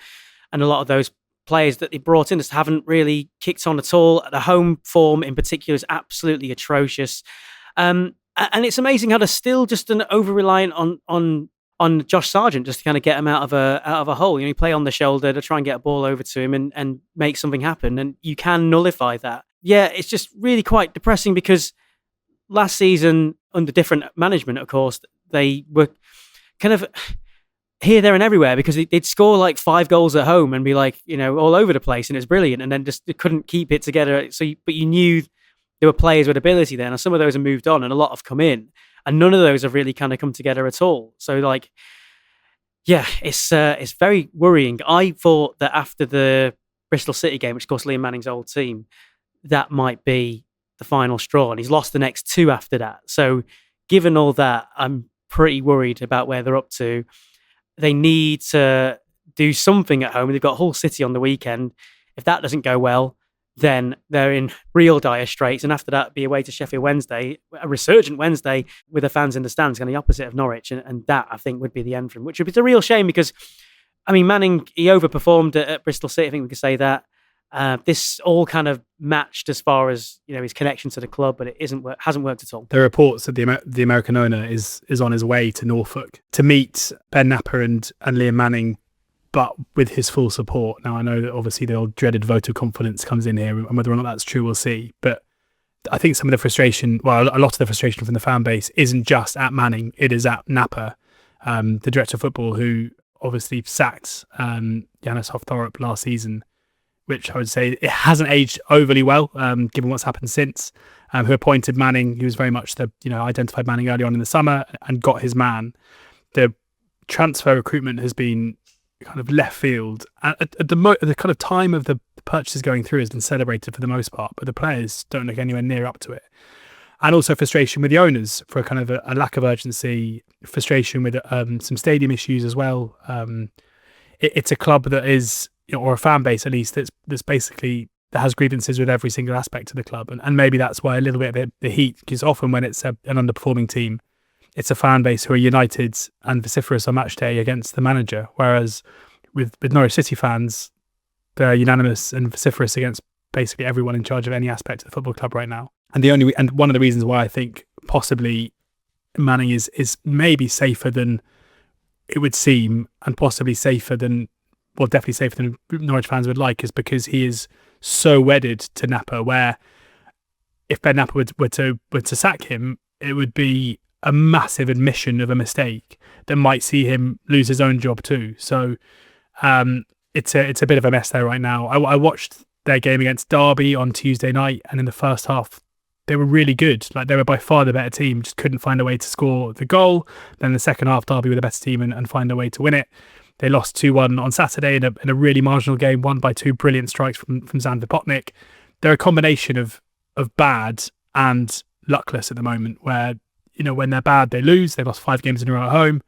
[SPEAKER 4] and a lot of those players that they brought in just haven't really kicked on at all. The home form in particular is absolutely atrocious. And it's amazing how they're still just an over-reliant on Josh Sargent just to kind of get him out of a hole. You play on the shoulder to try and get a ball over to him and make something happen, and you can nullify that. Yeah, it's just really quite depressing, because last season, under different management, of course, they were kind of here, there and everywhere, because they'd score like 5 goals at home and be like, all over the place, and it's brilliant, and then just they couldn't keep it together. But you knew there were players with ability there, and some of those have moved on and a lot have come in, and none of those have really kind of come together at all. So it's very worrying. I thought that after the Bristol City game, which of course Liam Manning's old team, that might be the final straw, and he's lost the next 2 after that. So given all that, I'm pretty worried about where they're up to. They need to do something at home. They've got Hull City on the weekend. If that doesn't go well, then they're in real dire straits. And after that, be away to Sheffield Wednesday, a resurgent Wednesday with the fans in the stands, kind of the opposite of Norwich. And that, I think, would be the end for him, which would be a real shame because, I mean, Manning, he overperformed at Bristol City. I think we could say that. This all kind of matched as far as, you know, his connection to the club, but it hasn't worked at all.
[SPEAKER 3] There are reports that the American owner is on his way to Norfolk to meet Ben Napper and Liam Manning, but with his full support. Now, I know that obviously the old dreaded vote of confidence comes in here, and whether or not that's true, we'll see. But I think some of the frustration, well, a lot of the frustration from the fan base isn't just at Manning, it is at Napper, the director of football, who obviously sacked Yanis Hofthorpe last season, which I would say it hasn't aged overly well, given what's happened since. Who appointed Manning, he was very much identified Manning early on in the summer and got his man. The transfer recruitment has been kind of left field. At the kind of time of the purchases going through has been celebrated for the most part, but the players don't look anywhere near up to it. And also frustration with the owners for kind of a lack of urgency, frustration with some stadium issues as well. It's a club that is, or a fan base at least, that's basically, that has grievances with every single aspect of the club. And maybe that's why a little bit of the heat, because often when it's an underperforming team, it's a fan base who are united and vociferous on match day against the manager. Whereas with Norwich City fans, they're unanimous and vociferous against basically everyone in charge of any aspect of the football club right now. And one of the reasons why I think possibly Manning is maybe safer than it would seem, and possibly definitely safer than Norwich fans would like, is because he is so wedded to Napper, where if Ben Napper were to sack him, it would be a massive admission of a mistake that might see him lose his own job too. So it's a bit of a mess there right now. I watched their game against Derby on Tuesday night, and in the first half they were really good. Like, they were by far the better team, just couldn't find a way to score the goal. Then the second half, Derby were the better team and find a way to win it. They lost 2-1 on Saturday in a really marginal game, won by 2 brilliant strikes from Zan Vipotnik. They're a combination of bad and luckless at the moment, where, you know, when they're bad, they lose. They lost 5 games in a row at home.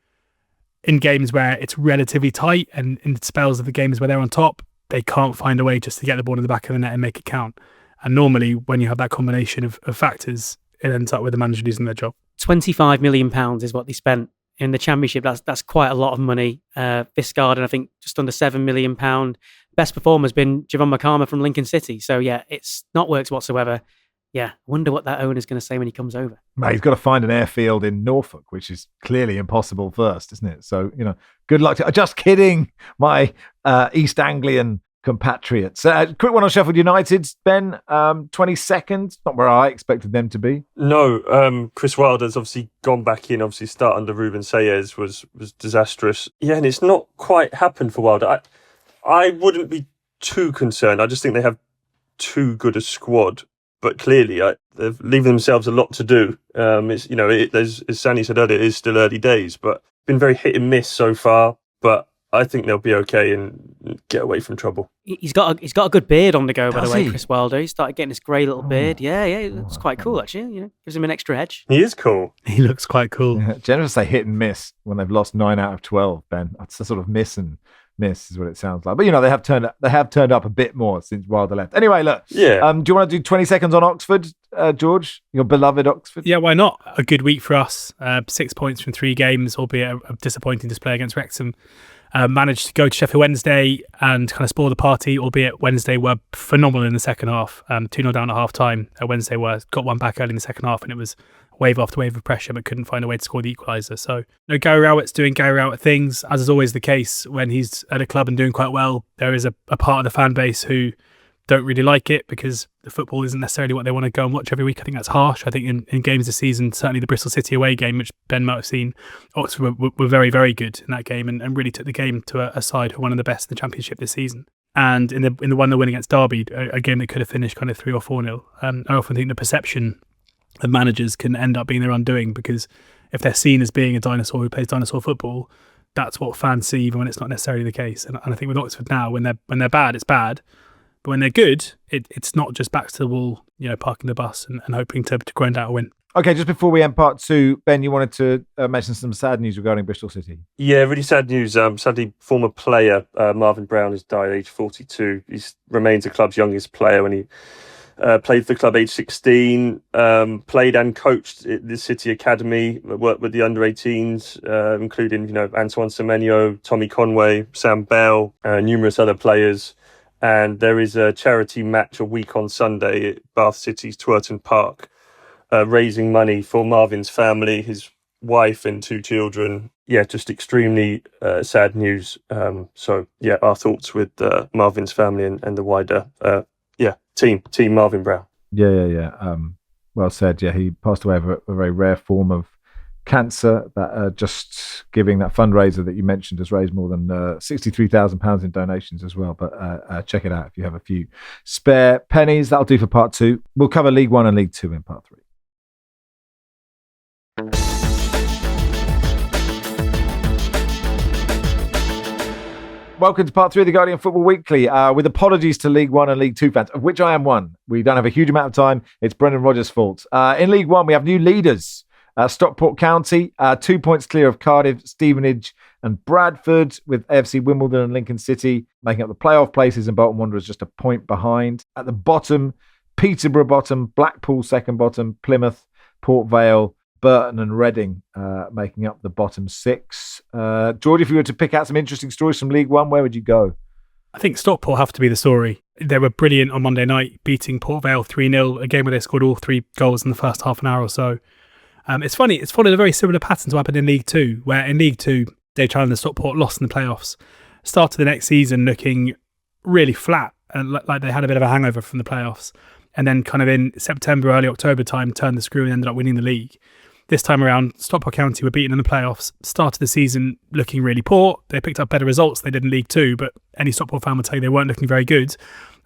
[SPEAKER 3] In games where it's relatively tight and in spells of the games where they're on top, they can't find a way just to get the ball in the back of the net and make it count. And normally, when you have that combination of factors, it ends up with the manager losing their job.
[SPEAKER 4] £25 million is what they spent in the Championship. That's quite a lot of money. Visgarden, I think, just under £7 million. Best performer has been Javon Makama from Lincoln City. So, yeah, it's not worked whatsoever. Yeah, I wonder what that owner's going to say when he comes over.
[SPEAKER 2] Mate, he's got to find an airfield in Norfolk, which is clearly impossible first, isn't it? So, you know, good luck to... Just kidding, my East Anglian compatriots. Quick one on Sheffield United, Ben. 22nd, not where I expected them to be.
[SPEAKER 1] No, Chris Wilder's obviously gone back in. Obviously, start under Ruben Sayers was disastrous. Yeah, and it's not quite happened for Wilder. I wouldn't be too concerned. I just think they have too good a squad. But clearly, they're leaving themselves a lot to do. It's, you know, as Sanny said earlier, it is still early days, but been very hit and miss so far. But I think they'll be okay and get away from trouble.
[SPEAKER 4] He's got a good beard on the go, by the way, Chris Wilder. He started getting this grey little beard. Yeah, it looks quite cool, actually. You know, gives him an extra edge.
[SPEAKER 1] He is cool.
[SPEAKER 3] He looks quite cool.
[SPEAKER 2] Yeah, generous say hit and miss when they've lost 9 out of 12, Ben. That's a sort of miss and miss is what it sounds like. But, you know, they have turned up a bit more since Wilder left. Anyway, look.
[SPEAKER 1] Yeah.
[SPEAKER 2] Do you want to do 20 seconds on Oxford, George? Your beloved Oxford?
[SPEAKER 3] Yeah, why not? A good week for us. 6 points from 3 games, albeit a disappointing display against Wrexham. Managed to go to Sheffield Wednesday and kind of spoil the party, albeit Wednesday were phenomenal in the second half. 2-0 down at half time. Wednesday got one back early in the second half, and it was wave after wave of pressure, but couldn't find a way to score the equaliser. So, Gary Rowett's doing Gary Rowett things, as is always the case when he's at a club and doing quite well. There is a part of the fan base who don't really like it because the football isn't necessarily what they want to go and watch every week. I think that's harsh. I think in games this season, certainly the Bristol City away game, which Ben might have seen, Oxford were very, very good in that game and really took the game to a side who are one of the best in the Championship this season. And in the 1-0 win against Derby, a game that could have finished kind of 3 or 4-0. I often think the perception of managers can end up being their undoing, because if they're seen as being a dinosaur who plays dinosaur football, that's what fans see, even when it's not necessarily the case. And I think with Oxford now, when they're bad, it's bad. But when they're good, it's not just back to the wall, you know, parking the bus and hoping to grind out a win.
[SPEAKER 2] Okay, just before we end part 2, Ben, you wanted to mention some sad news regarding Bristol City.
[SPEAKER 1] Yeah, really sad news. Sadly, former player Marvin Brown has died at age 42. He remains the club's youngest player when he played for the club age 16, played and coached at the City Academy, worked with the under-18s, including, Antoine Semenyo, Tommy Conway, Sam Bell, numerous other players. And there is a charity match a week on Sunday at Bath City's Twerton Park, raising money for Marvin's family, his wife and 2 children. Yeah, just extremely sad news. So, our thoughts with Marvin's family and the wider team Marvin Brown.
[SPEAKER 2] Yeah. Well said. Yeah, he passed away of a very rare form of cancer. That just giving that fundraiser that you mentioned has raised more than £63,000 in donations as well. But check it out if you have a few spare pennies. That'll do for part 2. We'll cover League 1 and League 2 in part 3. Welcome to part 3 of the Guardian Football Weekly, with apologies to League 1 and League 2 fans, of which I am one. We don't have a huge amount of time. It's Brendan Rodgers' fault. In League 1, we have new leaders. Stockport County, 2 points clear of Cardiff, Stevenage and Bradford, with AFC Wimbledon and Lincoln City making up the playoff places, and Bolton Wanderers just a point behind. At the bottom, Peterborough bottom, Blackpool second bottom, Plymouth, Port Vale, Burton and Reading making up the bottom 6. George, if you were to pick out some interesting stories from League 1, where would you go?
[SPEAKER 3] I think Stockport have to be the story. They were brilliant on Monday night, beating Port Vale 3-0, a game where they scored all 3 goals in the first half an hour or so. It's funny, it's followed a very similar pattern to what happened in League 2, where in League 2, Dave Challoner Stockport lost in the playoffs, started the next season looking really flat, and like they had a bit of a hangover from the playoffs, and then kind of in September, early October time, turned the screw and ended up winning the league. This time around, Stockport County were beaten in the playoffs, started the season looking really poor. They picked up better results than they did in League 2, but any Stockport fan would tell you they weren't looking very good.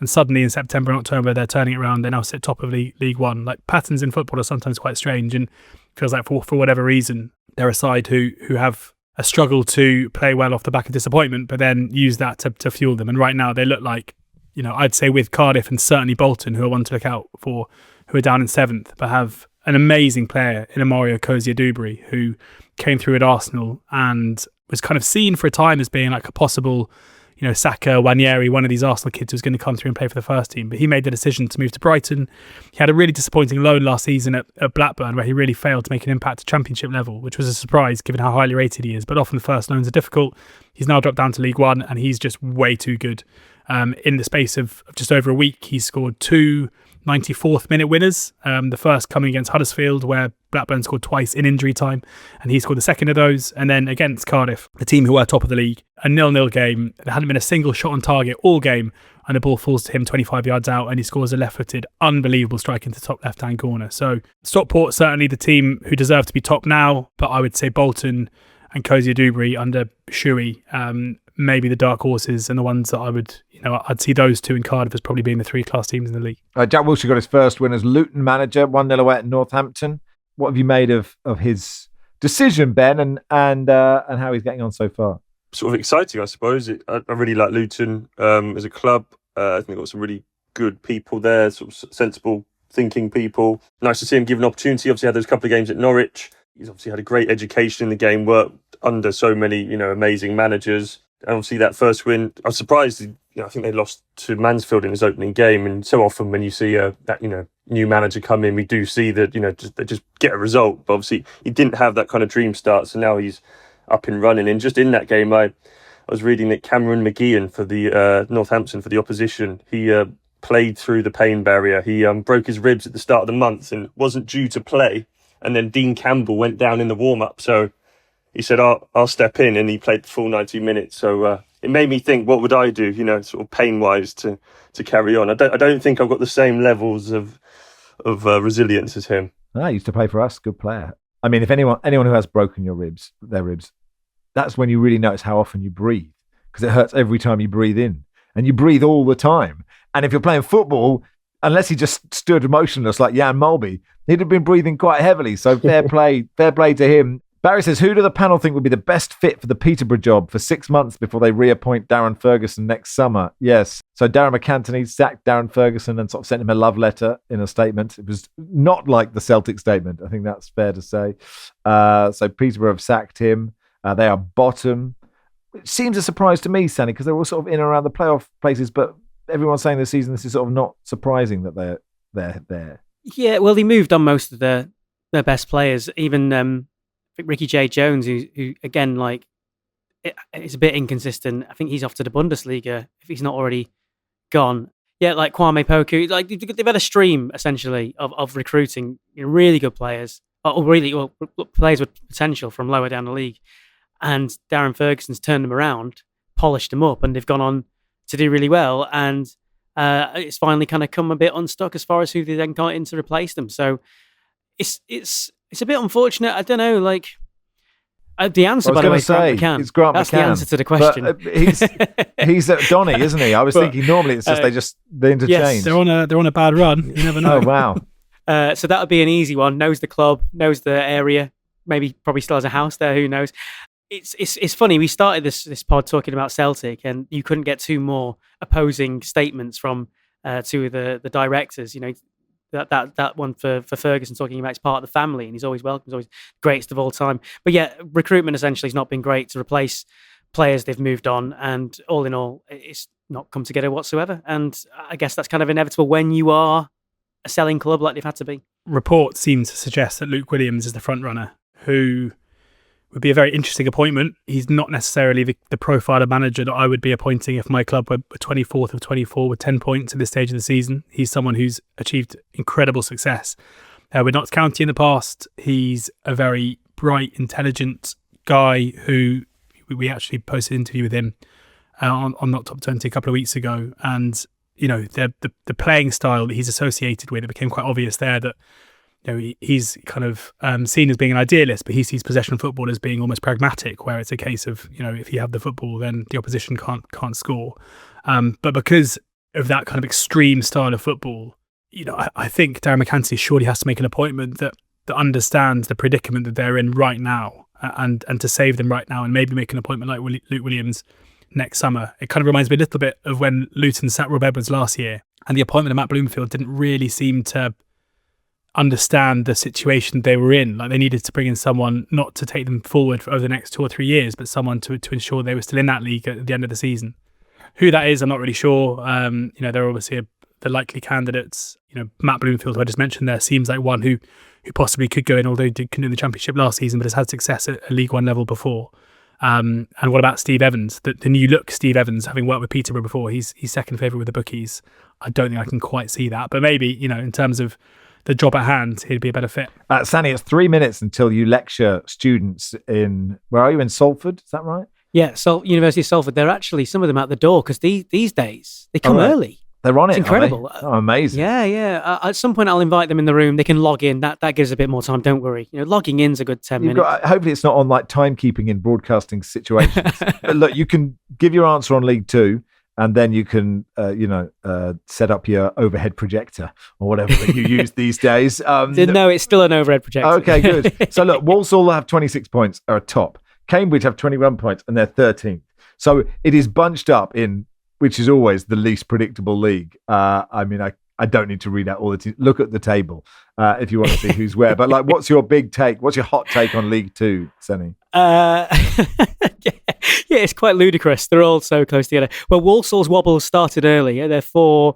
[SPEAKER 3] And suddenly in September and October, they're turning it around. They now sit top of League 1. Like, patterns in football are sometimes quite strange, and feels like for whatever reason, they're a side who have a struggle to play well off the back of disappointment, but then use that to fuel them. And right now they look like, I'd say with Cardiff and certainly Bolton, who are one to look out for, who are down in 7th, but have an amazing player in Mario Cozier-Dubry, who came through at Arsenal and was kind of seen for a time as being like a possible, Saka, Wanyeri, one of these Arsenal kids who's going to come through and play for the first team. But he made the decision to move to Brighton. He had a really disappointing loan last season at Blackburn, where he really failed to make an impact at Championship level, which was a surprise given how highly rated he is. But often the first loans are difficult. He's now dropped down to League 1 and he's just way too good. In the space of just over a week, he's scored 2 94th minute winners, the first coming against Huddersfield, where Blackburn scored twice in injury time, and he scored the second of those. And then against Cardiff, the team who were top of the league, a 0-0 game. There hadn't been a single shot on target all game, and the ball falls to him 25 yards out, and he scores a left-footed, unbelievable strike into the top left-hand corner. So Stockport, certainly the team who deserve to be top now, but I would say Bolton and Cozier-Dubry under Shuey, maybe the dark horses, and the ones that I would, I'd see those 2 in Cardiff as probably being the 3-class teams in the league.
[SPEAKER 2] Jack Wilshere got his first win as Luton manager, 1-0 away at Northampton. What have you made of his decision, Ben, and how he's getting on so far?
[SPEAKER 1] Sort of exciting, I suppose. I really like Luton as a club. I think they've got some really good people there, sort of sensible thinking people. Nice to see him given an opportunity. Obviously had those couple of games at Norwich. He's obviously had a great education in the game, worked under so many, amazing managers. And obviously that first win, I was surprised. I think they lost to Mansfield in his opening game. And so often when you see that, new manager come in, we do see that, they just get a result. But obviously he didn't have that kind of dream start. So now he's up and running. And just in that game, I was reading that Cameron McGeehan for the Northampton, for the opposition, he played through the pain barrier. He broke his ribs at the start of the month and wasn't due to play. And then Dean Campbell went down in the warm-up. So he said, I'll step in, and he played the full 90 minutes. So it made me think, what would I do, sort of pain-wise to carry on? I don't think I've got the same levels of resilience as him.
[SPEAKER 2] He used to play for us, good player. I mean, if anyone who has broken their ribs, that's when you really notice how often you breathe, because it hurts every time you breathe in, and you breathe all the time. And if you're playing football, unless he just stood motionless like Jan Mulby, he'd have been breathing quite heavily. So fair play to him. Barry says, who do the panel think would be the best fit for the Peterborough job for 6 months before they reappoint Darren Ferguson next summer? Yes, So Darren McAntony sacked Darren Ferguson and sort of sent him a love letter in a statement. It was not like the Celtic statement. I think that's fair to say. So Peterborough have sacked him. They are bottom. It seems a surprise to me, Sanny, because they're all sort of in and around the playoff places, but everyone's saying this season this is sort of not surprising that they're there.
[SPEAKER 4] Yeah, well, they moved on most of their best players. Even I think Ricky J. Jones, who again, like, it's a bit inconsistent. I think he's off to the Bundesliga if he's not already gone. Yeah, like Kwame Poku, like they've had a stream essentially of recruiting really good players, or players with potential from lower down the league. And Darren Ferguson's turned them around, polished them up, and they've gone on to do really well. And it's finally kind of come a bit unstuck as far as who they then got in to replace them. So it's a bit unfortunate. I don't know, like. The answer, by the way, is Grant McCann.
[SPEAKER 2] It's Grant
[SPEAKER 4] That's
[SPEAKER 2] McCann.
[SPEAKER 4] the answer to the question.
[SPEAKER 2] But, he's at Donny, isn't he? I was thinking normally it's just they interchange.
[SPEAKER 3] Yes, they're on a bad run. You never know.
[SPEAKER 2] Oh wow!
[SPEAKER 4] So that would be an easy one. Knows the club, knows the area. Probably still has a house there. Who knows? It's funny. We started this pod talking about Celtic, and you couldn't get two more opposing statements from two of the directors. You know. That one for Ferguson talking about it's part of the family and he's always welcome, he's always greatest of all time. But yeah, recruitment essentially has not been great to replace players they've moved on, and all in all, it's not come together whatsoever. And I guess that's kind of inevitable when you are a selling club like they've had to be.
[SPEAKER 3] Reports seem to suggest that Luke Williams is the front runner, who would be a very interesting appointment. He's not necessarily the profile of manager that I would be appointing if my club were 24th of 24 with 10 points at this stage of the season. He's someone who's achieved incredible success with Notts County in the past. He's a very bright, intelligent guy who we actually posted an interview with him on Not Top 20 a couple of weeks ago. And, you know, the playing style that he's associated with, it became quite obvious there that he's kind of seen as being an idealist, but he sees possession football as being almost pragmatic, where it's a case of, if you have the football, then the opposition can't score. But because of that kind of extreme style of football, I think Darren McAntony surely has to make an appointment that understands the predicament that they're in right now, and to save them right now, and maybe make an appointment like Luke Williams next summer. It kind of reminds me a little bit of when Luton sacked Rob Edwards last year, and the appointment of Matt Bloomfield didn't really seem to understand the situation they were in. Like, they needed to bring in someone not to take them forward over the next 2 or 3 years, but someone to ensure they were still in that league at the end of the season. Who that is, I'm not really sure. They're obviously the likely candidates. Matt Bloomfield, who I just mentioned there, seems like one who possibly could go in, although he couldn't do the Championship last season, but has had success at a League One level before. And what about Steve Evans? The new look Steve Evans, having worked with Peterborough before, he's second favourite with the bookies. I don't think I can quite see that, but maybe, in terms of the job at hand, he'd be a better fit.
[SPEAKER 2] Sanny, it's 3 minutes until you lecture students in, where are you, in Salford? Is that right?
[SPEAKER 4] Yeah, University of Salford. They're actually, some of them at the door, because these days, they come early.
[SPEAKER 2] They're on it,
[SPEAKER 4] it's incredible.
[SPEAKER 2] Oh, amazing.
[SPEAKER 4] Yeah. At some point, I'll invite them in the room. They can log in. That gives a bit more time, don't worry. Logging in's a good 10 minutes.
[SPEAKER 2] Hopefully it's not on like timekeeping in broadcasting situations. But look, you can give your answer on League Two, and then you can, set up your overhead projector or whatever that you use these days.
[SPEAKER 4] No, it's still an overhead projector.
[SPEAKER 2] Okay, good. So look, Walsall have 26 points, are top. Cambridge have 21 points, and they're 13th. So it is bunched up in, which is always the least predictable league. I don't need to read out all the teams. Look at the table if you want to see who's where. But like, what's your big take? What's your hot take on League Two, Sanny?
[SPEAKER 4] Yeah, it's quite ludicrous. They're all so close together. Well, Walsall's wobble started early. They're 4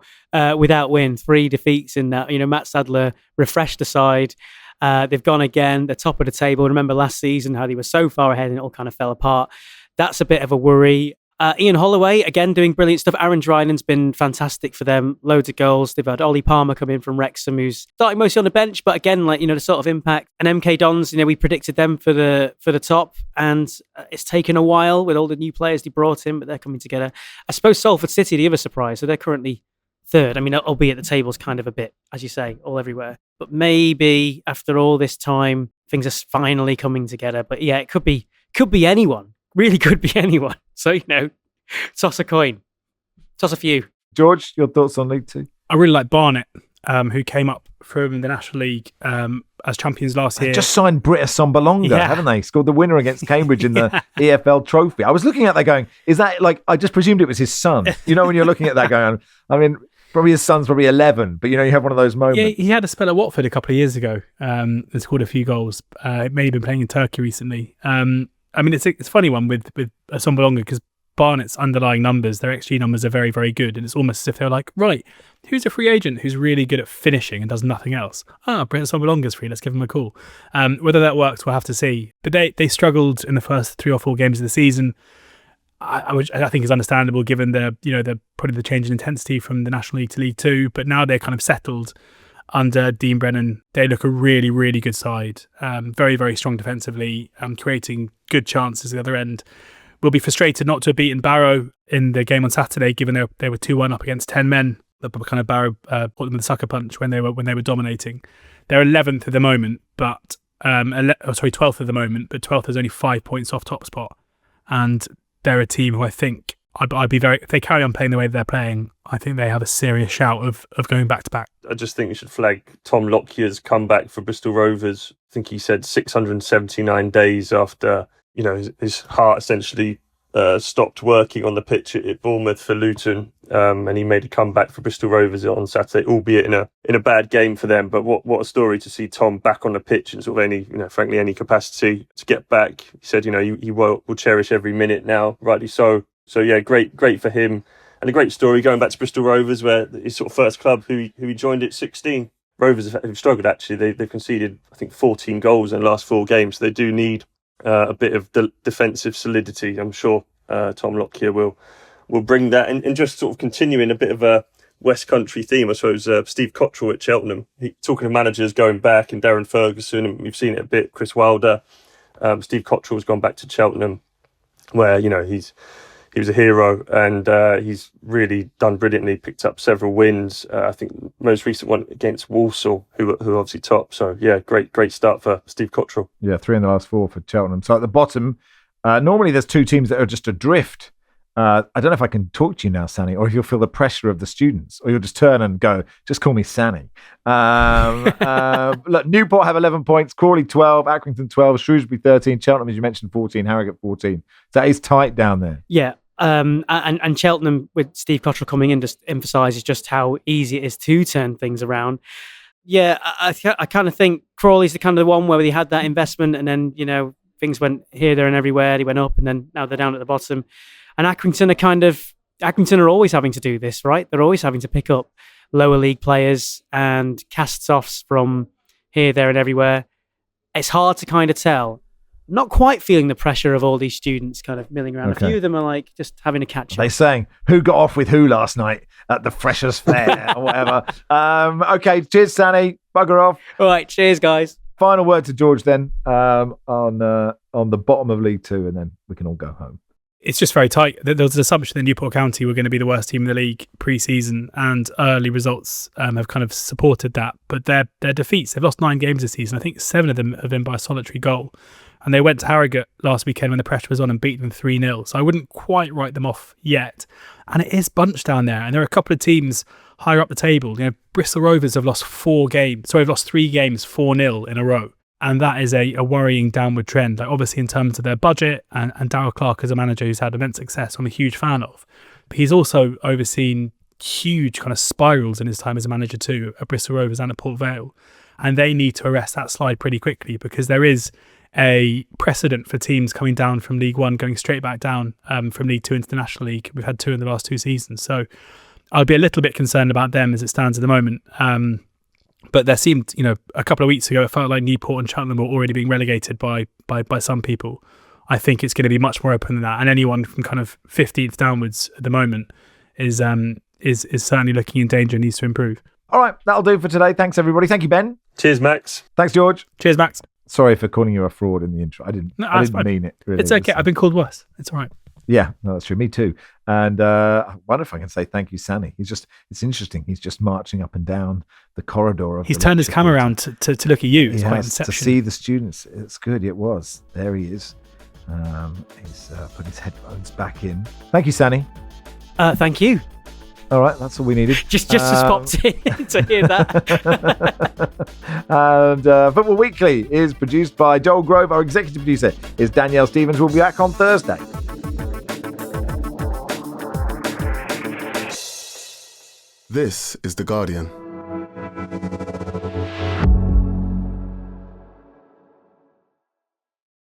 [SPEAKER 4] without win, 3 defeats in that. Matt Sadler refreshed the side. They've gone again. They're top of the table. Remember last season how they were so far ahead and it all kind of fell apart. That's a bit of a worry. Ian Holloway, again, doing brilliant stuff. Aaron Dryden's been fantastic for them. Loads of goals. They've had Ollie Palmer come in from Wrexham, who's starting mostly on the bench, but again, the sort of impact. And MK Dons, we predicted them for the top, and it's taken a while with all the new players they brought in, but they're coming together. I suppose Salford City, the other surprise, so they're currently 3rd. Albeit the table's kind of a bit, as you say, all everywhere. But maybe after all this time, things are finally coming together. But yeah, it could be anyone. Really could be anyone. So, toss a coin. Toss a few.
[SPEAKER 2] George, your thoughts on League Two?
[SPEAKER 3] I really like Barnet, who came up from the National League as champions last year.
[SPEAKER 2] They just signed Britta Sombalonga, haven't they? Scored the winner against Cambridge in the EFL trophy. I was looking at that going, is that like, I just presumed it was his son. You know, when you're looking at that going, I mean, probably his son's probably 11, but you know, you have one of those moments.
[SPEAKER 3] Yeah, he had a spell at Watford a couple of years ago. He scored a few goals. Maybe been playing in Turkey recently. I mean, it's a funny one with Sombalonga because Barnet's underlying numbers, their XG numbers are very, very good. And it's almost as if they're like, right, who's a free agent who's really good at finishing and does nothing else? Brendan Sombalonga's free, let's give him a call. Whether that works, we'll have to see. But they struggled in the first 3 or 4 games of the season. I think is understandable given probably the change in intensity from the National League to League Two. But now they're kind of settled under Dean Brennan. They look a really, really good side. Very, very strong defensively, creating good chances at the other end. We'll be frustrated not to have beaten Barrow in the game on Saturday, given they were 2-1 up against 10 men. But kind of Barrow put them with a sucker punch when they were dominating. They're 11th at the moment, but 12th at the moment, but 12th is only 5 points off top spot, and they're a team who I think I'd be very. If they carry on playing the way they're playing, I think they have a serious shout of going back to back.
[SPEAKER 1] I just think we should flag Tom Lockyer's comeback for Bristol Rovers. I think he said 679 days after his heart essentially stopped working on the pitch at Bournemouth for Luton, and he made a comeback for Bristol Rovers on Saturday, albeit in a bad game for them. But what a story to see Tom back on the pitch in sort of frankly any capacity to get back. He said he will cherish every minute now, rightly so. So yeah, great for him, and a great story going back to Bristol Rovers, where his sort of first club who he joined at 16. Rovers have struggled actually. They've conceded I think 14 goals in the last 4 games. So they do need a bit of defensive solidity. I'm sure Tom Lockyer will bring that, and just sort of continuing a bit of a West Country theme, I suppose. Steve Cottrell at Cheltenham, talking to managers going back, and Darren Ferguson, and we've seen it a bit. Chris Wilder, Steve Cottrell has gone back to Cheltenham, where he was a hero, and he's really done brilliantly. Picked up several wins. I think most recent one against Walsall, who obviously top. So yeah, great start for Steve Cottrell.
[SPEAKER 2] Yeah, 3 in the last 4 for Cheltenham. So at the bottom, normally there's 2 teams that are just adrift. I don't know if I can talk to you now, Sanny, or if you'll feel the pressure of the students, or you'll just turn and go, just call me Sanny. Look, Newport have 11 points, Crawley 12, Accrington 12, Shrewsbury 13, Cheltenham, as you mentioned, 14, Harrogate 14. So that is tight down there.
[SPEAKER 4] Yeah. And Cheltenham, with Steve Cottrell coming in, just emphasises just how easy it is to turn things around. Yeah, I kind of think Crawley's the kind of the one where they had that investment, and then things went here, there, and everywhere. They went up, and then now they're down at the bottom. And Accrington are always having to do this, right? They're always having to pick up lower league players and cast-offs from here, there, and everywhere. It's hard to kind of tell. Not quite feeling the pressure of all these students kind of milling around. Okay. A few of them are like just having a catch up.
[SPEAKER 2] They saying who got off with who last night at the Freshers' Fair or whatever. Okay, cheers, Sanny. Bugger off.
[SPEAKER 4] All right, cheers, guys.
[SPEAKER 2] Final word to George then on the bottom of League Two, and then we can all go home.
[SPEAKER 3] It's just very tight. There was an assumption that Newport County were going to be the worst team in the league pre-season, and early results have kind of supported that. But their defeats, they've lost 9 games this season. I think 7 of them have been by a solitary goal. And they went to Harrogate last weekend when the pressure was on and beat them 3-0. So I wouldn't quite write them off yet. And it is bunched down there. And there are a couple of teams higher up the table. Bristol Rovers have lost 3 games 4-0 in a row. And that is a worrying downward trend. Like obviously in terms of their budget, and Darryl Clark is a manager who's had immense success, I'm a huge fan of. But he's also overseen huge kind of spirals in his time as a manager too, at Bristol Rovers and at Port Vale. And they need to arrest that slide pretty quickly, because there is a precedent for teams coming down from League One going straight back down from League Two into the National League. We've had 2 in the last 2 seasons, so I'd be a little bit concerned about them as it stands at the moment. But there seemed, a couple of weeks ago, it felt like Newport and Cheltenham were already being relegated by some people. I think it's going to be much more open than that, and anyone from kind of 15th downwards at the moment is certainly looking in danger and needs to improve.
[SPEAKER 2] All right, that'll do for today. Thanks everybody. Thank you, Ben.
[SPEAKER 1] Cheers, Max.
[SPEAKER 2] Thanks, George.
[SPEAKER 3] Cheers, Max.
[SPEAKER 2] Sorry for calling you a fraud in the intro. I didn't mean it. Really.
[SPEAKER 3] It's okay. I've been called worse. It's all right.
[SPEAKER 2] Yeah, no, that's true. Me too. And I wonder if I can say thank you, Sanny. It's interesting. He's just marching up and down the corridor.
[SPEAKER 3] He's turned his camera around to look at you. It's quite
[SPEAKER 2] to see the students. It's good. It was. There he is. He's put his headphones back in. Thank you, Sanny.
[SPEAKER 4] Thank you.
[SPEAKER 2] All right, that's all we needed.
[SPEAKER 4] Just popped in to hear that.
[SPEAKER 2] And Football Weekly is produced by Joel Grove. Our executive producer is Danielle Stevens. We'll be back on Thursday.
[SPEAKER 5] This is The Guardian.